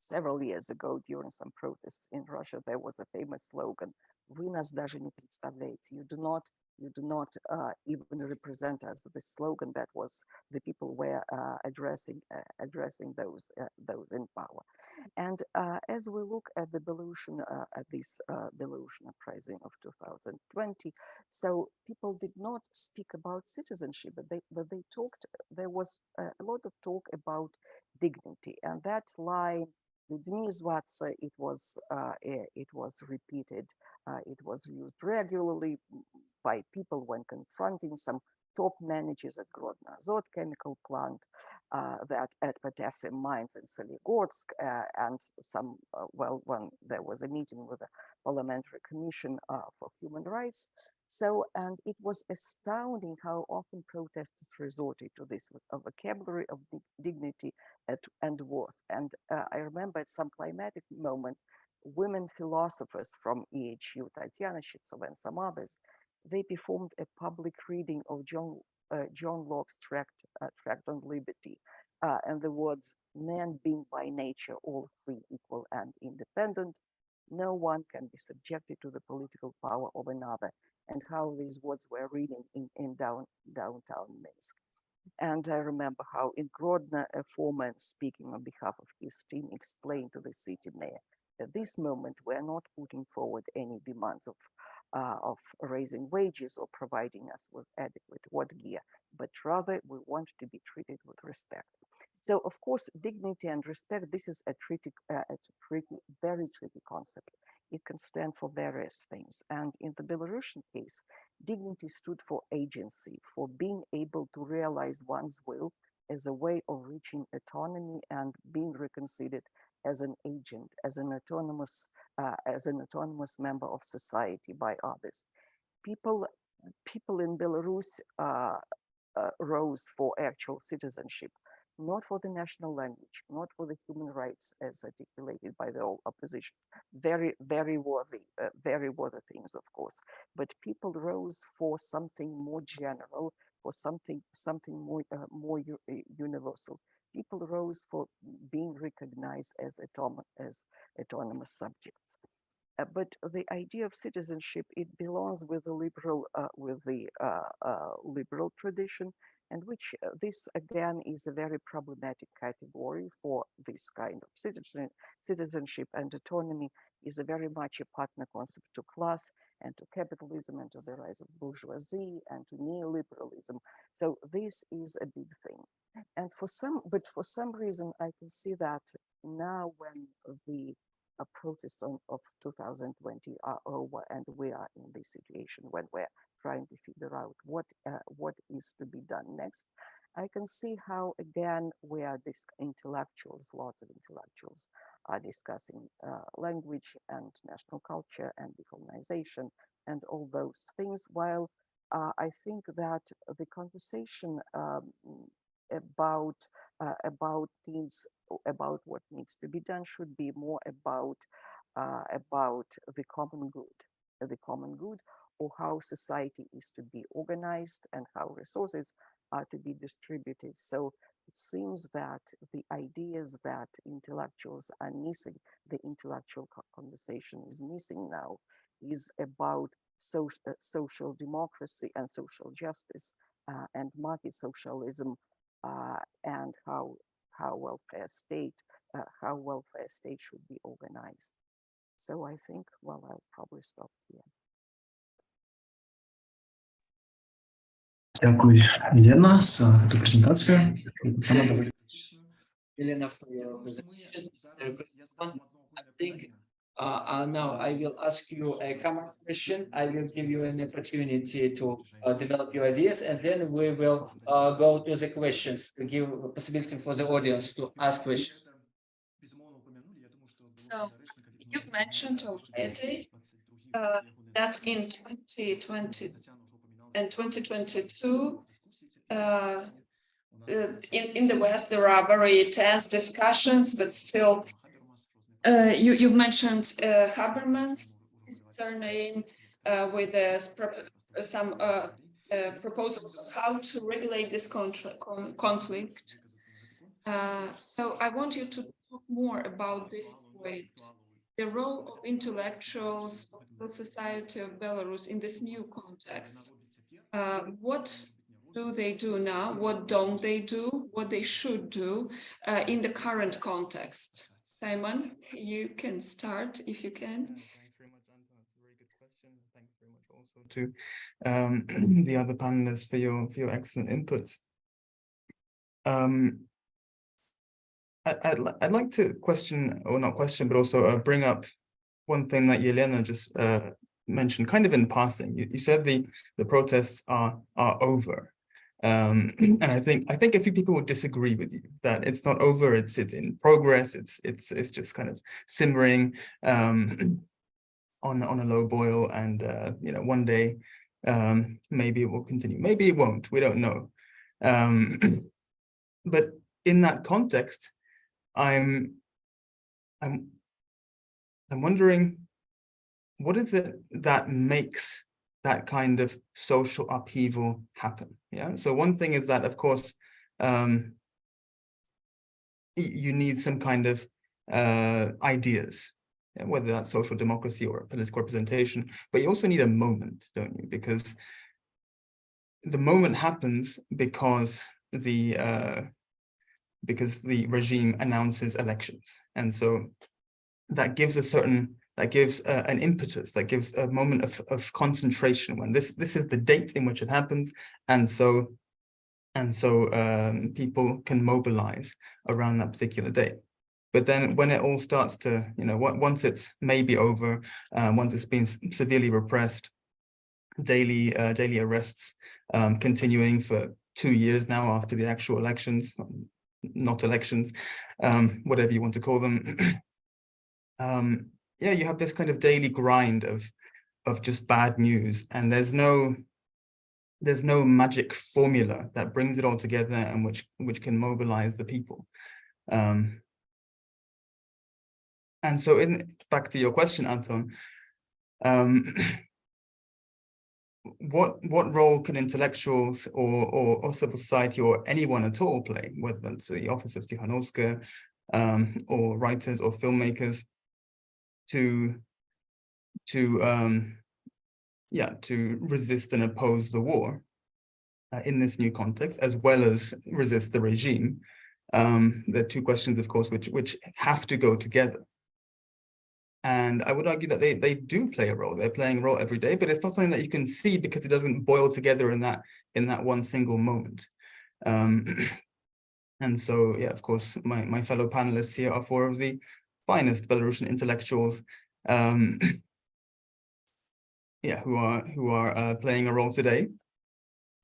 several years ago, during some protests in Russia, there was a famous slogan, "Вы нас даже не представляете." You do not even represent us. The slogan that was the people were addressing those in power. And as we look at the Belarusian Belarusian uprising of 2020, so people did not speak about citizenship, but they talked. There was a lot of talk about dignity, and that line, "Людьми зваться," it was repeated. It was used regularly by people when confronting some top managers at Grodno Azot chemical plant, that at potassium mines in Soligorsk, and some, when there was a meeting with the Parliamentary Commission for Human Rights. So, and it was astounding how often protesters resorted to this vocabulary of dignity and worth. And I remember at some climatic moment, women philosophers from EHU, Tatsiana and some others, they performed a public reading of John Locke's tract on liberty, and the words, "Man being by nature all free, equal, and independent, no one can be subjected to the political power of another," and how these words were reading in downtown Minsk. And I remember how in Grodno, a foreman speaking on behalf of his team explained to the city mayor, at this moment, we are not putting forward any demands of raising wages or providing us with adequate work gear, but rather we want to be treated with respect. So, of course, dignity and respect, this is a very tricky concept. It can stand for various things. And in the Belarusian case, dignity stood for agency, for being able to realize one's will as a way of reaching autonomy and being reconsidered as an agent, as an autonomous member of society by others. People in Belarus rose for actual citizenship, not for the national language, not for the human rights as articulated by the opposition. Very, very worthy things, of course. But people rose for something more general, for something more universal. People rose for being recognized as autonomous subjects. But the idea of citizenship, it belongs with the liberal tradition, and which this again is a very problematic category for this kind of citizenship, and autonomy is a very much a partner concept to class and to capitalism and to the rise of bourgeoisie and to neoliberalism. So this is a big thing. And for some reason, I can see that now when the protests of 2020 are over and we are in this situation when we're trying to figure out what is to be done next, I can see how again we are intellectuals, lots of intellectuals are discussing language and national culture and decolonization and all those things, while I think that the conversation about what needs to be done should be more about the common good, or how society is to be organized and how resources are to be distributed. So it seems that the ideas that intellectuals are missing, the intellectual conversation is missing now, is about social democracy and social justice and market socialism, and how welfare state should be organized. So I think, well, I'll probably stop here. Дякую, Лена, за ту презентацію. Саме доволі. Elena, for your presentation. I think now I will ask you a common question. I will give you an opportunity to develop your ideas, and then we will go to the questions to give a possibility for the audience to ask questions. So you've mentioned already that in 2020 and 2022, in the West, there are very tense discussions, but still, you've mentioned Habermas, is their name, with some proposals of how to regulate this conflict. So I want you to talk more about this point, the role of intellectuals of the society of Belarus in this new context. What do they do now? What don't they do? What they should do in the current context? Simon, you can start if you can. Thanks very much, Anton. That's a very good question. Thanks very much also to the other panelists for your excellent inputs. I'd like to question, or not question, but also bring up one thing that Yelena just mentioned, kind of in passing. You said the protests are over, and I think a few people would disagree with you that it's not over. It's in progress. It's just kind of simmering on a low boil, and one day maybe it will continue. Maybe it won't. We don't know. But in that context, I'm wondering, what is it that makes that kind of social upheaval happen? Yeah. So one thing is that, of course, you need some kind of ideas, whether that's social democracy or political representation, but you also need a moment, don't you? Because the moment happens because the regime announces elections, and so that gives an impetus, that gives a moment of concentration when this is the date in which it happens, and so people can mobilize around that particular date. But then when it all starts to, once it's maybe over, once it's been severely repressed, daily arrests continuing for 2 years now after the actual elections, not elections, whatever you want to call them. Yeah, you have this kind of daily grind of just bad news, and there's no magic formula that brings it all together and which can mobilize the people. And so back to your question, Anton, what role can intellectuals or civil society or anyone at all play, whether that's the office of Tikhanovskaya, or writers or filmmakers, to resist and oppose the war in this new context, as well as resist the regime? There are two questions, of course, which have to go together. And I would argue that they do play a role. They're playing a role every day, but it's not something that you can see because it doesn't boil together in that one single moment. And so, yeah, of course, my fellow panelists here are four of the finest Belarusian intellectuals, who are playing a role today,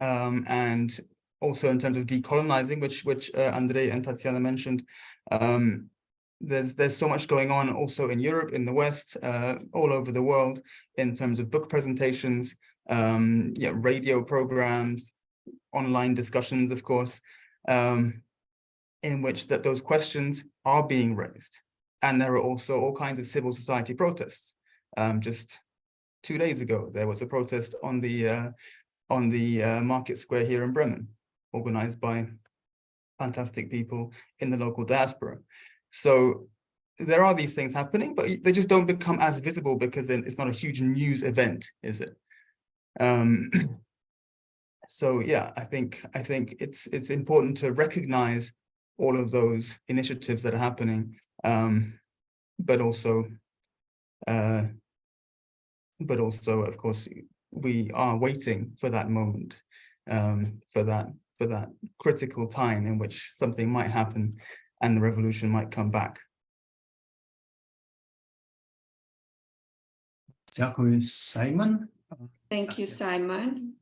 and also in terms of decolonizing, which Andrei and Tatsiana mentioned. There's so much going on also in Europe, in the West, all over the world, in terms of book presentations, radio programs, online discussions, of course, in which those questions are being raised. And there are also all kinds of civil society protests. Just 2 days ago, there was a protest on the market square here in Bremen, organized by fantastic people in the local diaspora. So there are these things happening, but they just don't become as visible because then it's not a huge news event, is it? So yeah, I think it's important to recognize all of those initiatives that are happening, but also, of course, we are waiting for that moment, for that critical time in which something might happen and the revolution might come back. Дякую, Simon. Thank you, Simon.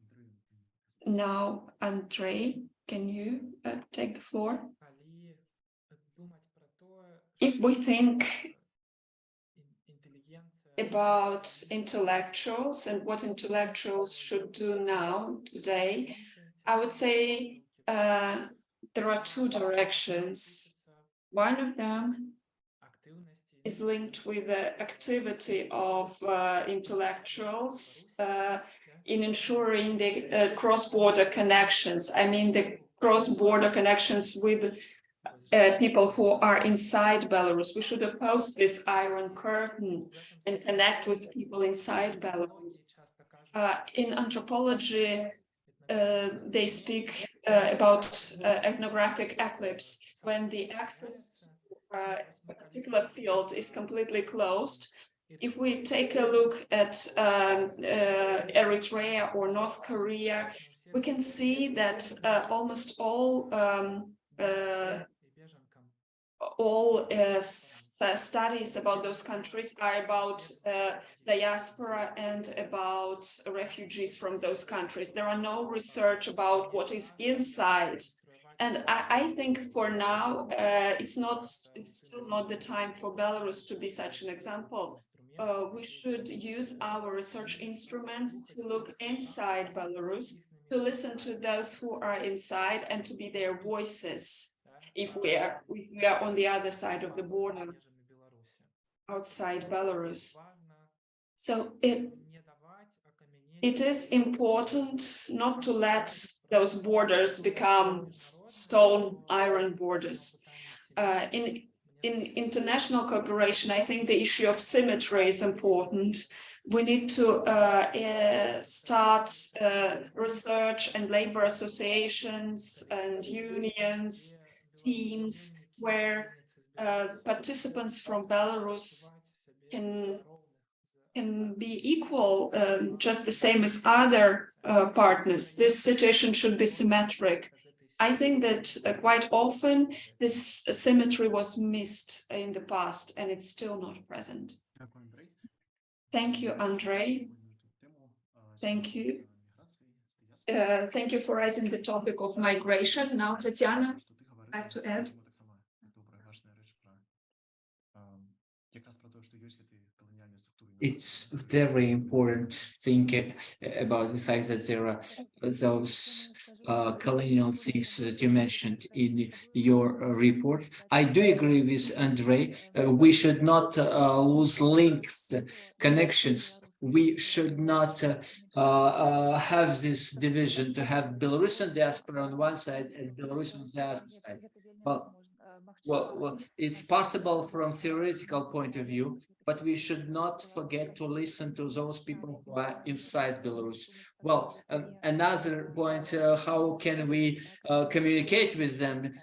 Now, Andrei, can you take the floor? If we think about intellectuals and what intellectuals should do now, today, I would say there are two directions. One of them is linked with the activity of intellectuals in ensuring the cross-border connections. I mean, the cross-border connections with people who are inside Belarus. We should oppose this iron curtain and connect with people inside Belarus. In anthropology, they speak about ethnographic eclipse, when the access to a particular field is completely closed. If we take a look at Eritrea or North Korea, we can see that almost all studies about those countries are about diaspora and about refugees from those countries. There are no research about what is inside. And I think for now, it's still not the time for Belarus to be such an example. We should use our research instruments to look inside Belarus, to listen to those who are inside and to be their voices. If we are on the other side of the border, outside Belarus. So it is important not to let those borders become stone iron borders. In international cooperation, I think the issue of symmetry is important. We need to start research and labor associations and unions, teams where participants from Belarus can be equal, just the same as other partners. This situation should be symmetric. I think that quite often this symmetry was missed in the past and it's still not present. Thank you, Andrei. Thank you. Thank you for raising the topic of migration. Now, Tatsiana, I have to add. It's very important thinking about the fact that there are those colonial things that you mentioned in your report. I do agree with Andrei. We should not lose links, connections. We should not have this division to have Belarusian diaspora on one side and Belarus on the other side. Well, it's possible from theoretical point of view, but we should not forget to listen to those people who are inside Belarus. Well, another point, how can we communicate with them,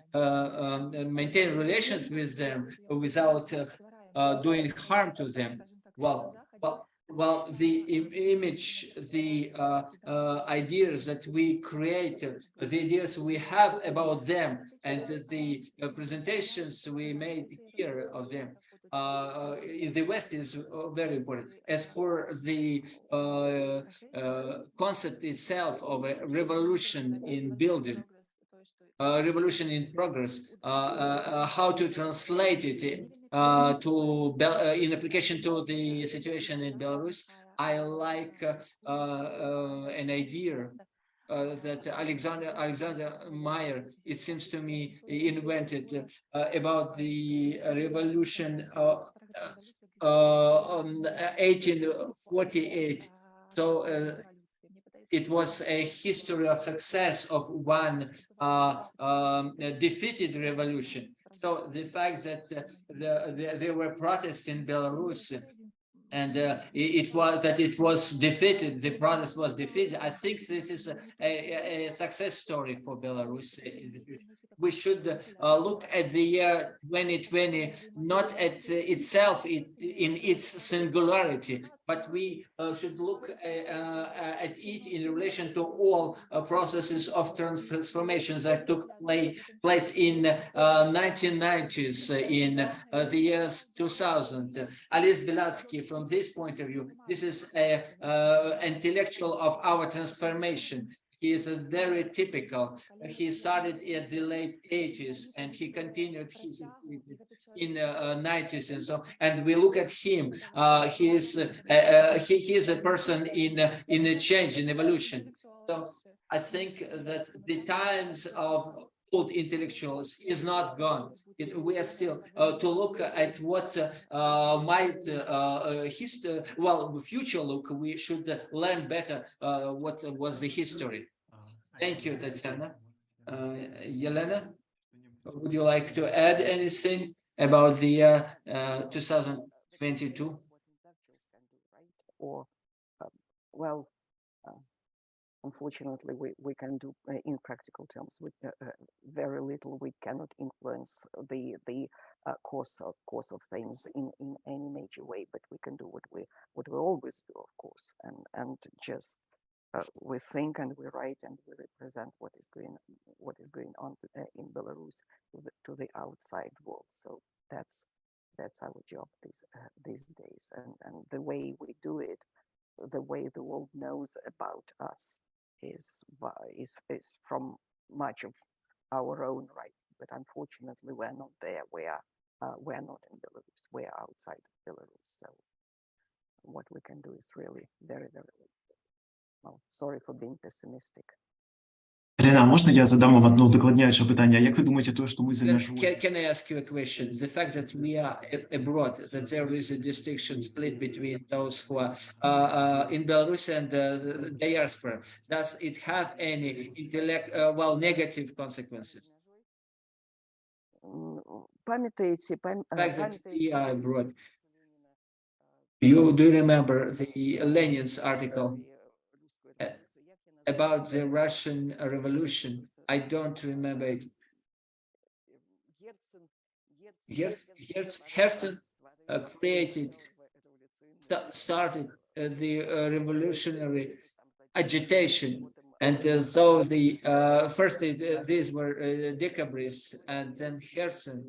maintain relations with them without doing harm to them? Well, the image, the ideas that we create, the ideas we have about them, and the presentations we made here of them in the West is very important. As for the concept itself of a revolution in building, revolution in progress, how to translate it in application to the situation in Belarus. I like an idea that Alexander Meyer, it seems to me, invented about the revolution on 1848. So it was a history of success of one defeated revolution. So the fact that there were protests in Belarus and it was defeated, the protest was defeated. I think this is a success story for Belarus. We should look at the year 2020, not at itself in its singularity, but we should look at it in relation to all processes of transformations that took place in 1990s, in the years 2000. Liavitski, from this point of view, this is an intellectual of our transformation. He is very typical. He started at the late 80s and he continued his activity in 90s and so. And we look at him. He is a person in a change, in evolution. So I think that the times of old intellectuals is not gone. We are still to look at what might future look. We should learn better what was the history. Thank you, Tatsiana. Elena, would you like to add anything about the year 2022? Or well, unfortunately, we can do in practical terms with very little. We cannot influence the course of things in any major way, but we can do what we always do, of course, and just we think and we write and we represent what is going on in Belarus to the outside world. So that's our job these days, and the way we do it, the way the world knows about us is from much of our own right. But unfortunately, we're not there. We're not in Belarus. We're outside of Belarus. So what we can do is really very, very limited. Well, sorry for being pessimistic. Alena, можна я задам вам одне удокладняюче питання? Як ви думаєте, то, що ми за межою? Can I ask you a question? The fact that we are abroad, that there is a distinction split between those who are in Belarus and the diaspora, does it have any negative consequences? Пам'ятаєте, The fact that we are abroad. Do you remember the Lenin's article about the Russian Revolution? I don't remember it. Herzen started the revolutionary agitation, and so the first these were decabrists, and then Herzen,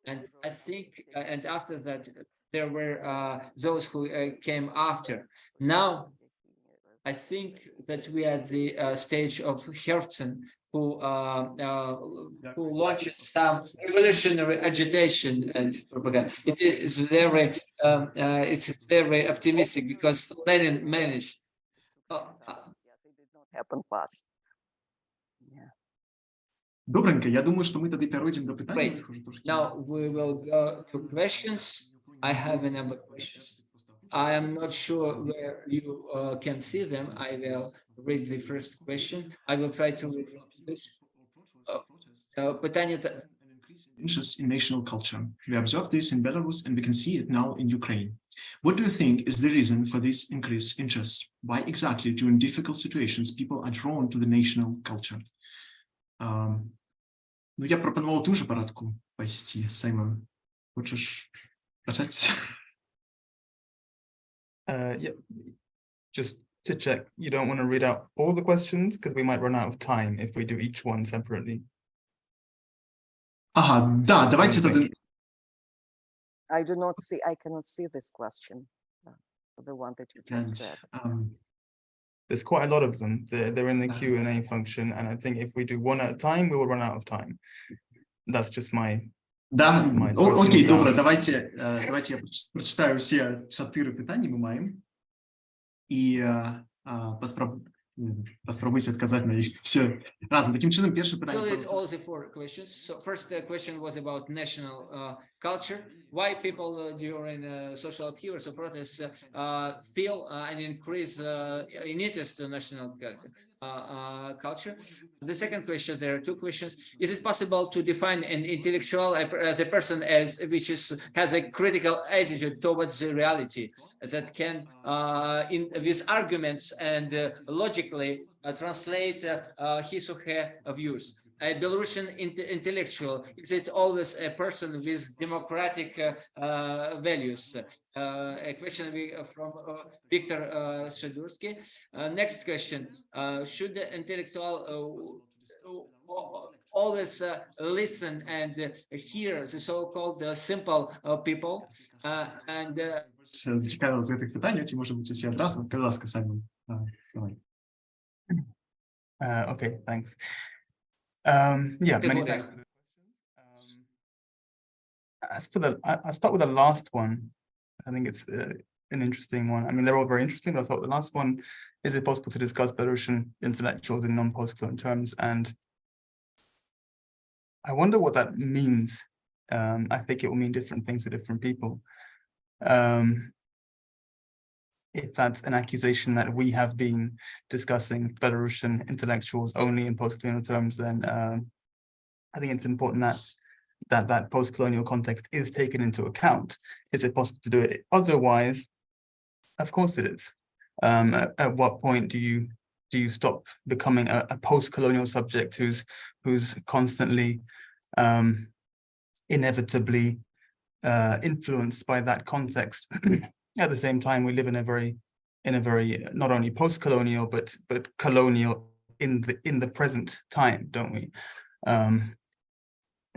and I think, and after that there were those who came after. Now I think that we are at the stage of Herzen, who launches some revolutionary agitation and propaganda. It is it's very optimistic because Lenin managed. Happen fast. Добренько, я думаю, що ми тоді перейдемо до питань. Great. Now we will go to questions. I have a number of questions. I am not sure where you can see them. I will read the first question. I will try to read this. Interest in national culture. We observe this in Belarus and we can see it now in Ukraine. What do you think is the reason for this increased interest? Why exactly during difficult situations people are drawn to the national culture? Ну, я пропонував ту же порядку повести, Саймон. Хочеш почати? Yeah, just to check, you don't want to read out all the questions because we might run out of time if we do each one separately. Ага, да, давайте тогда. I cannot see this question, the one that you just said. There's quite a lot of them. They're in the Q&A function, and I think if we do one at a time, we will run out of time. That's just my. Да, окей, добре, давайте я прочитаю всі 4 питання ми маємо. і паспробуйте адказаць на іх все разом. Таким чином, перше Fill питання. it all the four questions. So first question was about national culture. Why people during social upheavals or protests feel an increase in interest to national culture. The second question, there are two questions. Is it possible to define an intellectual as a person has a critical attitude towards the reality that can, with arguments and logically translate his or her views? A Belarusian intellectual, is it always a person with democratic values? A question from Victor Shadursky. Next question, should the intellectual always listen and hear the so-called simple people? And Зацікавило з цих питань, чи може бути всі одразу? Будь ласка, Саймон. Давай. Okay, thanks. Yeah, many thanks. As for I'll start with the last one. I think it's an interesting one. I mean, they're all very interesting, but I'll start with the last one. Is it possible to discuss Belarusian intellectuals in non-post-colonial terms? And I wonder what that means. I think it will mean different things to different people. If that's an accusation that we have been discussing Belarusian intellectuals only in post-colonial terms, then I think it's important that post-colonial context is taken into account. Is it possible to do it otherwise? Of course it is. At what point do you stop becoming a post-colonial subject who's constantly inevitably influenced by that context? At the same time, we live in a very not only post-colonial but colonial in the present time, don't we?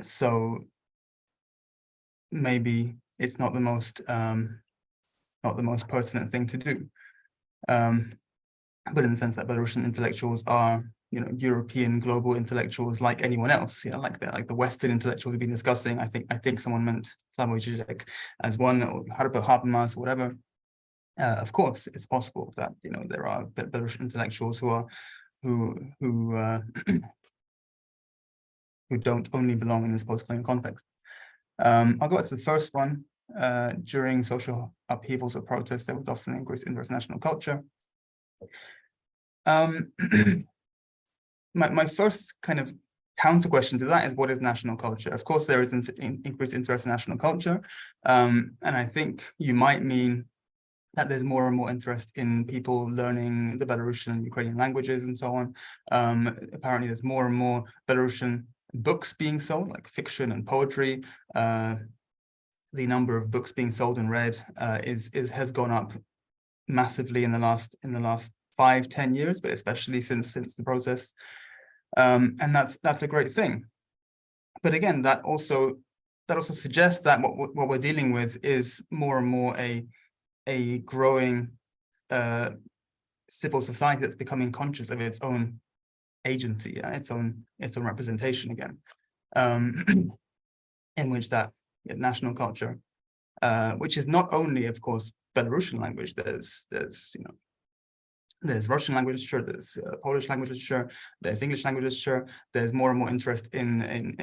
So maybe it's not the most pertinent thing to do. But in the sense that Belarusian intellectuals are, European global intellectuals like anyone else, like the Western intellectuals we've been discussing. I think someone meant Slavoj Žižek as one, or Hapava, or whatever. Of course, it's possible that there are Belarusian intellectuals who don't only belong in this post-colonial context. I'll go back to the first one. During social upheavals or protests, there was often increased interest in national culture. My first kind of counter question to that is, what is national culture? Of course, there is increased interest in national culture. And I think you might mean that there's more and more interest in people learning the Belarusian and Ukrainian languages and so on. Apparently, there's more and more Belarusian books being sold, like fiction and poetry. The number of books being sold and read has gone up massively in the last 5-10 years, but especially since the protests. And that's a great thing. But again, that also suggests that what we're dealing with is more and more a growing civil society that's becoming conscious of its own agency, its own representation again, in which that national culture, which is not only, of course, Belarusian language. There's Russian language literature, there's Polish language literature, there's English language literature. There's more and more interest in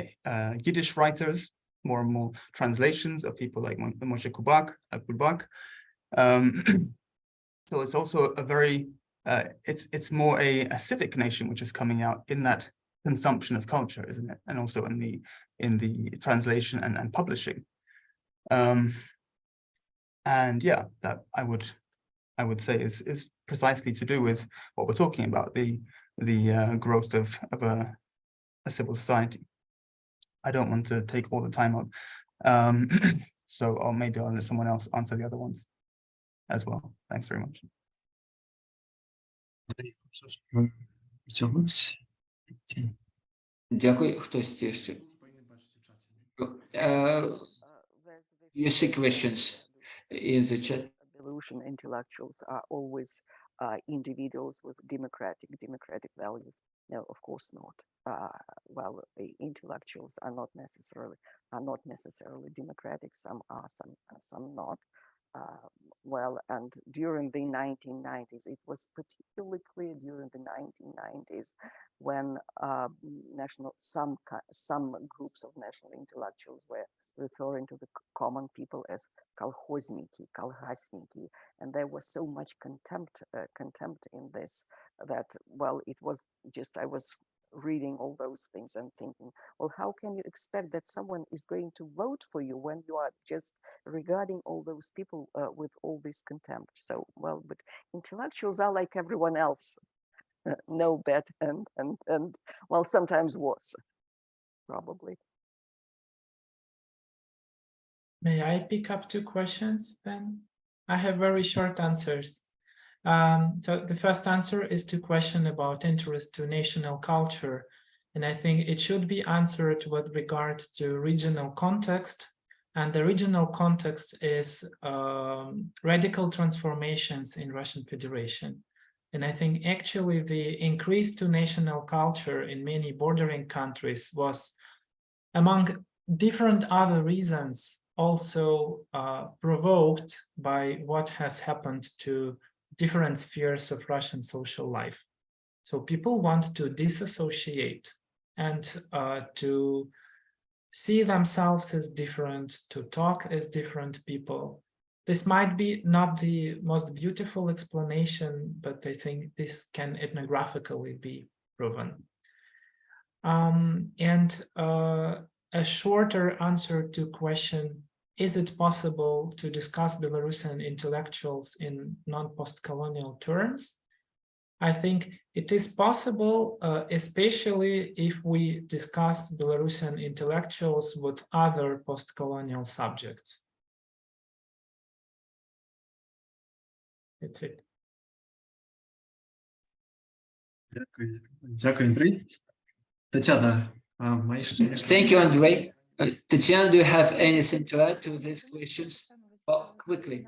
Yiddish writers, more and more translations of people like Moshe Kubak. So it's also a very, it's more a civic nation which is coming out in that consumption of culture, isn't it? And also in the translation and publishing. And yeah, that I would say is precisely to do with what we're talking about, the growth of a civil society. I don't want to take all the time up, so maybe I'll let someone else answer the other ones as well. Thanks very much. Дякую. Хтось ще? You see questions in the chat. Belarusian intellectuals are always individuals with democratic values. No, of course not. Well, the intellectuals are not necessarily democratic. Some are, some not. well, and during the 1990s, it was particularly clear during the 1990s when some groups of national intellectuals were referring to the common people as kolkhozniki, kolhasniki, and there was so much contempt in this that, well, it was just, I was reading all those things and thinking, well, how can you expect that someone is going to vote for you when you are just regarding all those people with all this contempt? So, well, but intellectuals are like everyone else, no better and well, sometimes worse, probably. May I pick up two questions then? I have very short answers. So the first answer is to question about interest to national culture. And I think it should be answered with regards to regional context. And the regional context is radical transformations in Russian Federation. And I think actually the increase to national culture in many bordering countries was, among different other reasons, also provoked by what has happened to different spheres of Russian social life. So people want to disassociate and to see themselves as different, to talk as different people. This might be not the most beautiful explanation, but I think this can ethnographically be proven. A shorter answer to question, is it possible to discuss Belarusian intellectuals in non-post-colonial terms? I think it is possible, especially if we discuss Belarusian intellectuals with other post-colonial subjects. That's it. Дякую, Andrei. Tatsiana, Thank you, Andrei. Tatsiana, do you have anything to add to these questions? Well, quickly.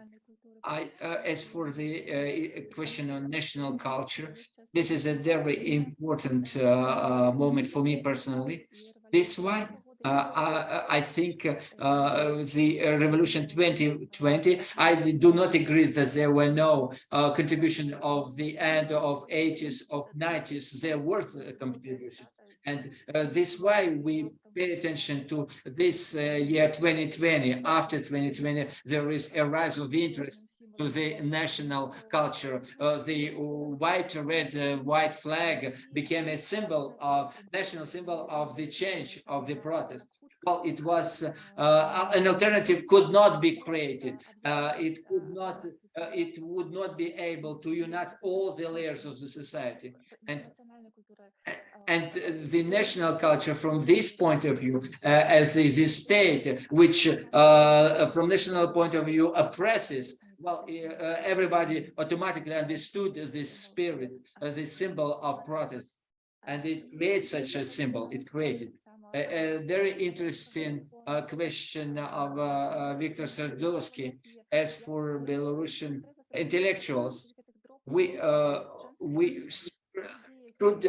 As for the question on national culture, this is a very important moment for me personally. This is why I think the Revolution 2020, I do not agree that there were no contribution of the end of 80s, of 90s. There was a contribution. And this is why we pay attention to this year 2020. After 2020, there is a rise of interest to the national culture. The white flag became a symbol of national symbol of the change of the protest. Well, it was an alternative could not be created. It would not be able to unite all the layers of the society. And the national culture, from this point of view, as the state, which from national point of view oppresses, well, everybody automatically understood this spirit, this symbol of protest, and it creates such a symbol. It created a very interesting question of Victor Serdulovsky. As for Belarusian intellectuals, we should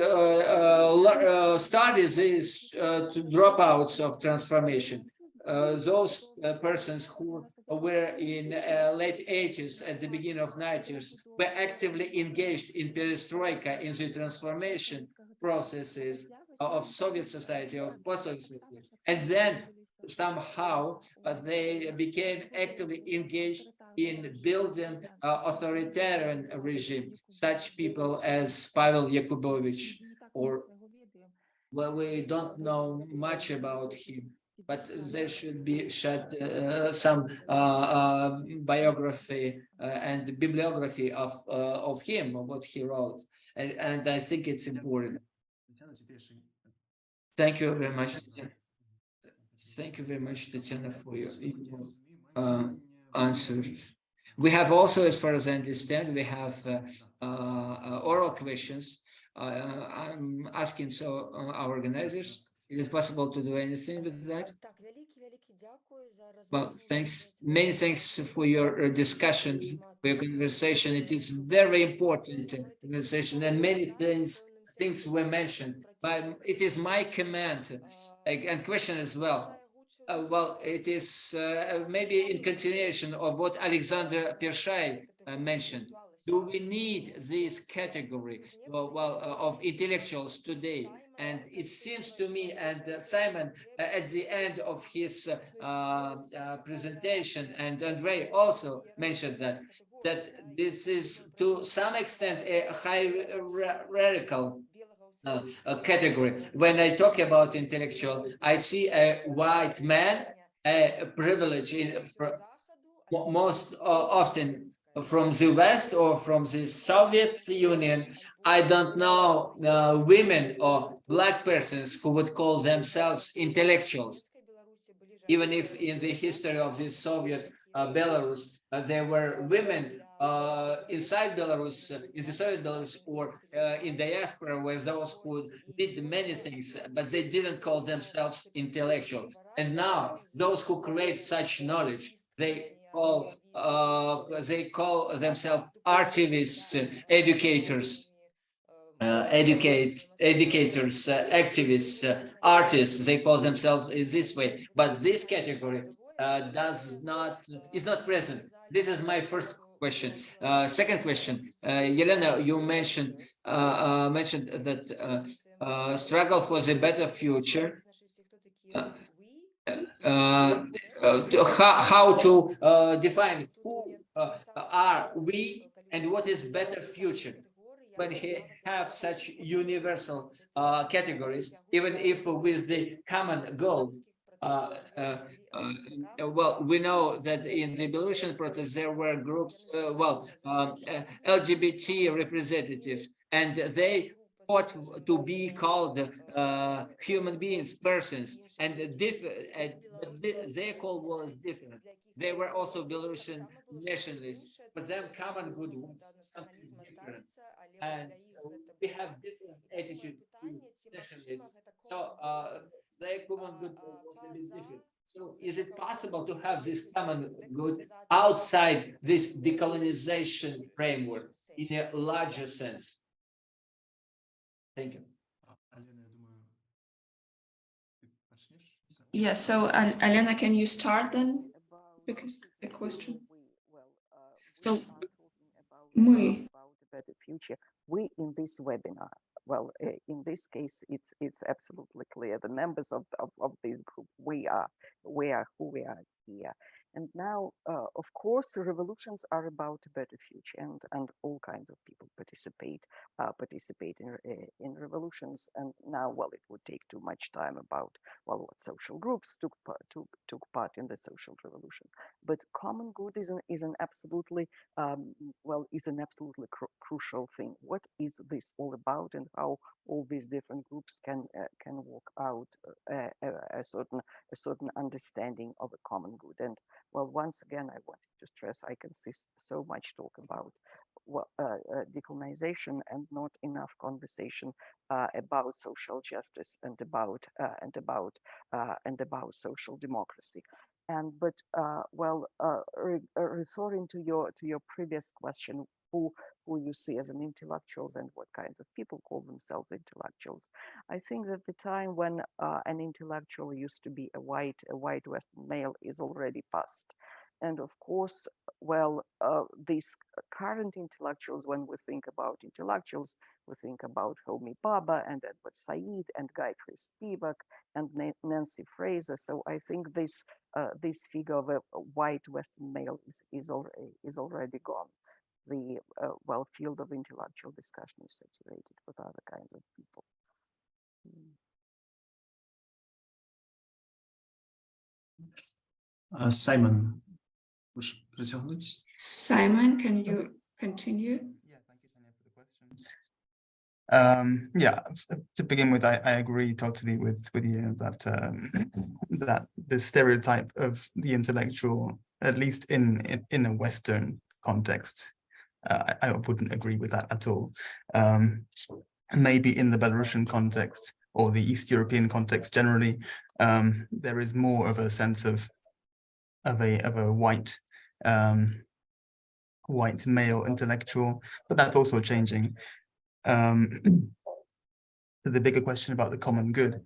study these dropouts of transformation. Those persons who were in late 80s, at the beginning of 90s, were actively engaged in perestroika, in the transformation processes of Soviet society, of post-Soviet society. And then somehow they became actively engaged in building authoritarian regime, such people as Pavel Yakubovich, or, well, we don't know much about him, but there should be some biography and bibliography of him, of what he wrote, and I think it's important. Thank you very much. Thank you very much, Tatsiana, for your answer. We have also, as far as I understand, we have oral questions. I'm asking our organizers, is it possible to do anything with that? Well, thanks, many thanks for your discussion, for your conversation. It is very important conversation, and many things were mentioned. But it is my command and question as well. Well, it is maybe in continuation of what Alexander Pershay mentioned. Do we need this category of intellectuals today? And it seems to me, and Simon at the end of his presentation, and Andrei also mentioned that this is to some extent a hierarchical category. When I talk about intellectual, I see a white man, a privilege most often from the West or from the Soviet Union. I don't know women or black persons who would call themselves intellectuals, even if in the history of the Soviet Belarus, there were women inside Belarus, in the Soviet Belarus, or in diaspora, were those who did many things, but they didn't call themselves intellectuals. And now, those who create such knowledge, they call themselves artivists, educators, educators, activists, artists. They call themselves in this way, but this category is not present. This is my first question. Second question, Yelena, you mentioned that struggle for the better future. How to define who are we and what is better future when he have such universal categories, even if with the common goal. Well, we know that in the Belarusian protests there were groups, LGBT representatives, and they fought to be called human beings, persons, and their call was different. They were also Belarusian nationalists. For them, common good was something different, and we have different attitude to nationalists. So their common good was a bit different. So is it possible to have this common good outside this decolonization framework in a larger sense? Thank you. Yeah, so Alena, can you start then? Because the question. So about a better future. We in this webinar, well, in this case, it's absolutely clear. The members of this group, we are who we are here. And now, of course, revolutions are about a better future, and all kinds of people participate in revolutions. And now, well, it would take too much time about what social groups took part in the social revolution. But common good is an absolutely crucial thing. What is this all about, and how all these different groups can work out a certain understanding of a common good? And well, once again, I wanted to stress, I can see so much talk about decolonization and not enough conversation about social justice and about social democracy. But referring to your previous question, who you see as an intellectuals and what kinds of people call themselves intellectuals, I think that the time when an intellectual used to be a white Western male is already past. And of course, these current intellectuals, when we think about intellectuals, we think about Homi Bhabha and Edward Said and Gayatri Spivak and Nancy Fraser. So I think this figure of a white Western male is already gone. The field of intellectual discussion is saturated with other kinds of people. Simon, Simon, can you continue? Yeah, thank you, Tanya, for the question. Yeah, to begin with, I agree totally with you that that the stereotype of the intellectual, at least in a Western context, I wouldn't agree with that at all. Maybe in the Belarusian context or the East European context generally, there is more of a sense of a white male intellectual, but that's also changing. The bigger question about the common good.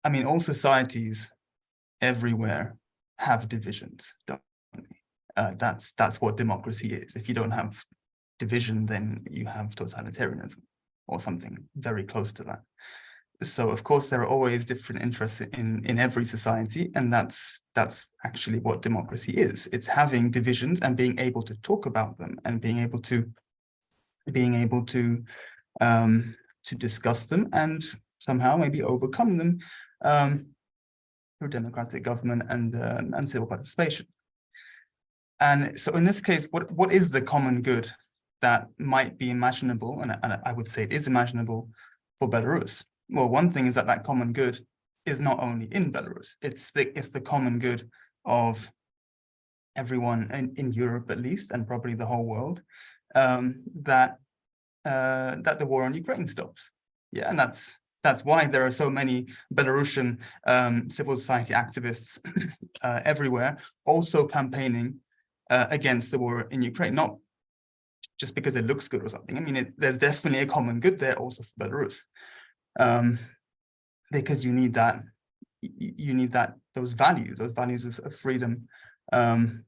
I mean, all societies everywhere have divisions, don't we? That's what democracy is. If you don't have division, then you have totalitarianism or something very close to that. So of course there are always different interests in every society, and that's actually what democracy is. It's having divisions and being able to talk about them and being able to discuss them and somehow maybe overcome them through democratic government and civil participation. And so in this case, what is the common good that might be imaginable, and I would say it is imaginable for Belarus? Well, one thing is that common good is not only in Belarus, it's the common good of everyone in Europe at least, and probably the whole world, that the war on Ukraine stops. Yeah, and that's why there are so many Belarusian civil society activists everywhere also campaigning against the war in Ukraine, not just because it looks good or something. I mean, there's definitely a common good there also for Belarus, because you need those values of freedom and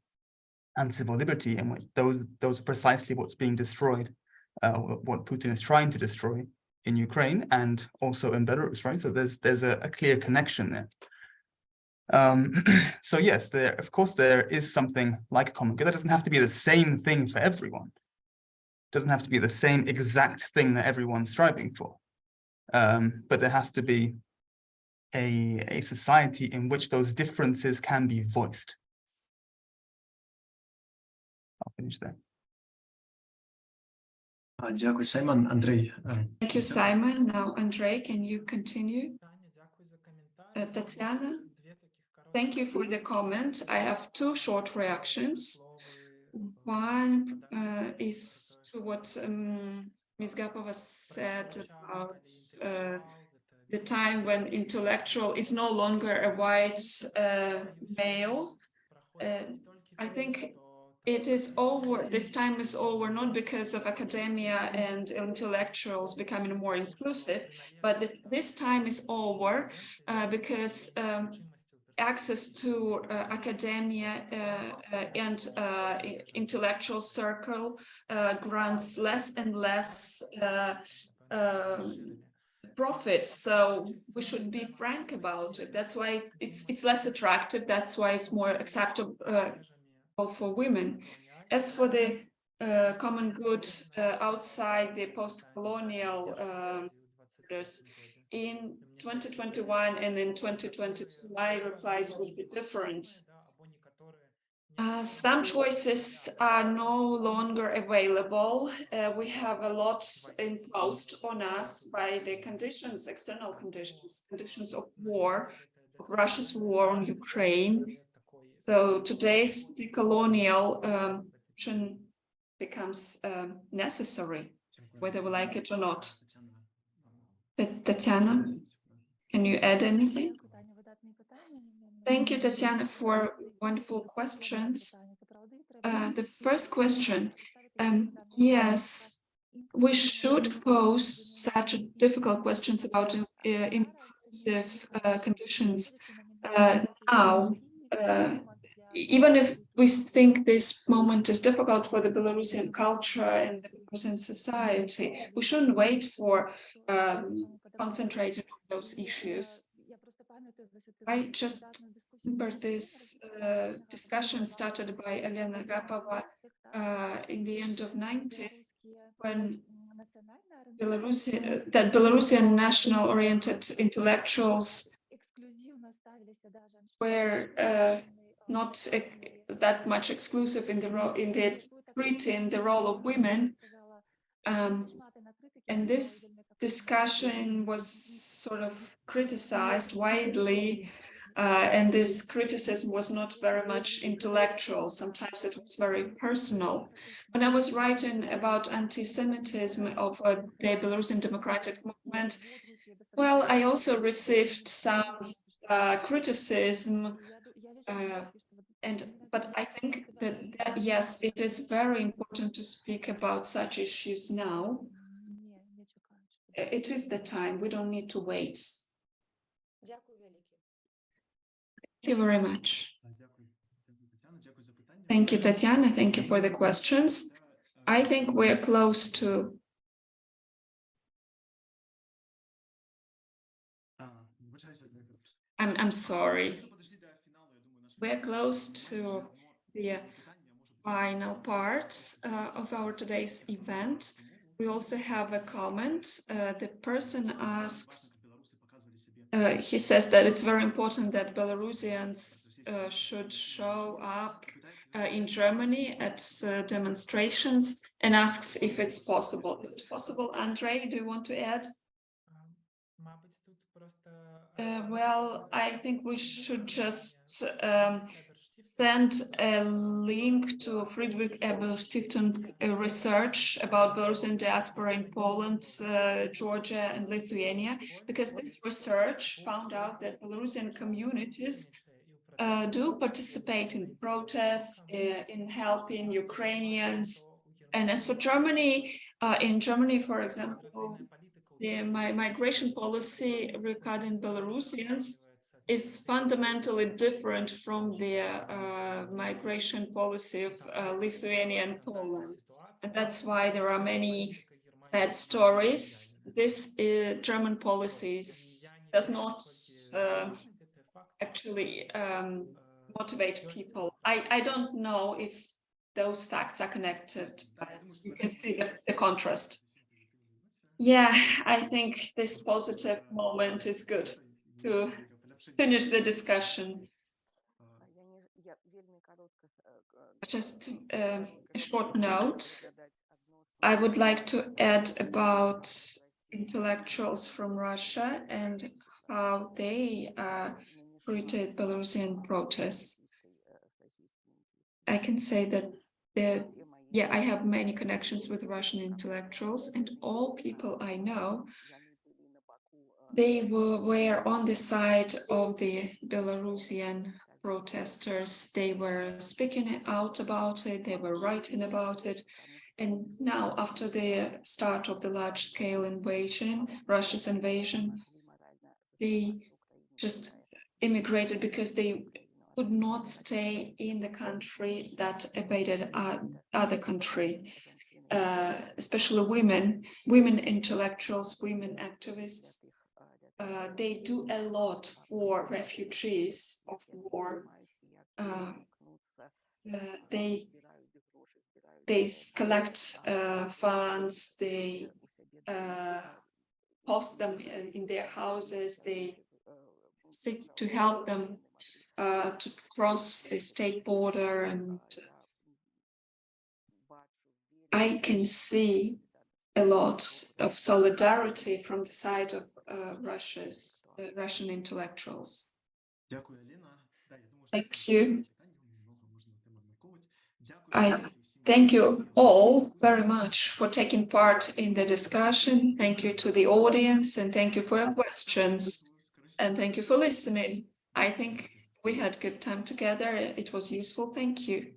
civil liberty, and those are precisely what's being destroyed, what Putin is trying to destroy in Ukraine and also in Belarus, right? So there's a clear connection there. So yes, of course there is something like a common good. That doesn't have to be the same thing for everyone. It doesn't have to be the same exact thing that everyone's striving for. But there has to be a society in which those differences can be voiced. I'll finish there. Дякую, Simon. Andrei. Thank you, Simon. Now, Andrei, can you continue? Tatsiana, thank you for the comment. I have two short reactions. One is to what Ms. Hapava said about the time when intellectual is no longer a white male. I think it is over. This time is over, not because of academia and intellectuals becoming more inclusive, but this time is over because access to academia and intellectual circle grants less and less profit. So we should be frank about it. That's why it's less attractive. That's why it's more acceptable for women. As for the common good outside the post-colonial in 2021 and in 2022, my replies would be different. Some choices are no longer available. We have a lot imposed on us by the conditions, external conditions of war, of Russia's war on Ukraine. So today's decolonial option becomes necessary, whether we like it or not. Tatsiana, can you add anything? Thank you, Tatsiana, for wonderful questions. The first question, yes, we should pose such difficult questions about inclusive conditions now. Even if we think this moment is difficult for the Belarusian culture and the Belarusian society, we shouldn't wait for concentrating on those issues. I just remember this discussion started by Alena Hapava in the end of 90s, when Belarusian national-oriented intellectuals were not that much exclusive in the treating the role of women, and this discussion was sort of criticized widely, and this criticism was not very much intellectual. Sometimes it was very personal. When I was writing about anti-Semitism of the Belarusian Democratic Movement, well, I also received some criticism, but I think that yes, it is very important to speak about such issues now. It is the time. We don't need to wait. you very much. Thank you, Tatsiana. Thank you for the questions. I think we're close to I'm sorry. We're close to the final part of our today's event. We also have a comment. The person asks, he says that it's very important that Belarusians should show up in Germany at demonstrations, and asks if it's possible. Is it possible, Andrei? Do you want to add? Well, I think we should just send a link to Friedrich Ebel Stiftung research about Belarusian diaspora in Poland, Georgia, and Lithuania, because this research found out that Belarusian communities do participate in protests, in helping Ukrainians. And as for Germany, in Germany, for example, the migration policy regarding Belarusians is fundamentally different from the migration policy of Lithuania and Poland. And that's why there are many sad stories. This German policies does not actually motivate people. I don't know if those facts are connected, but you can see the contrast. Yeah, I think this positive moment is good to finish the discussion. Just a short note. I would like to add about intellectuals from Russia and how they treated Belarusian protests. I can say that I have many connections with Russian intellectuals, and all people I know, they were on the side of the Belarusian protesters. They were speaking out about it, they were writing about it. And now, after the start of the large-scale invasion, Russia's invasion, they just immigrated because they could not stay in the country that invaded other country, especially women intellectuals, women activists. They do a lot for refugees of war. They collect funds, they post them in their houses, they seek to help them to cross the state border, and I can see a lot of solidarity from the side of Russian intellectuals. Thank you. I thank you all very much for taking part in the discussion. Thank you to the audience, and thank you for your questions, and thank you for listening. I think we had good time together. It was useful. Thank you.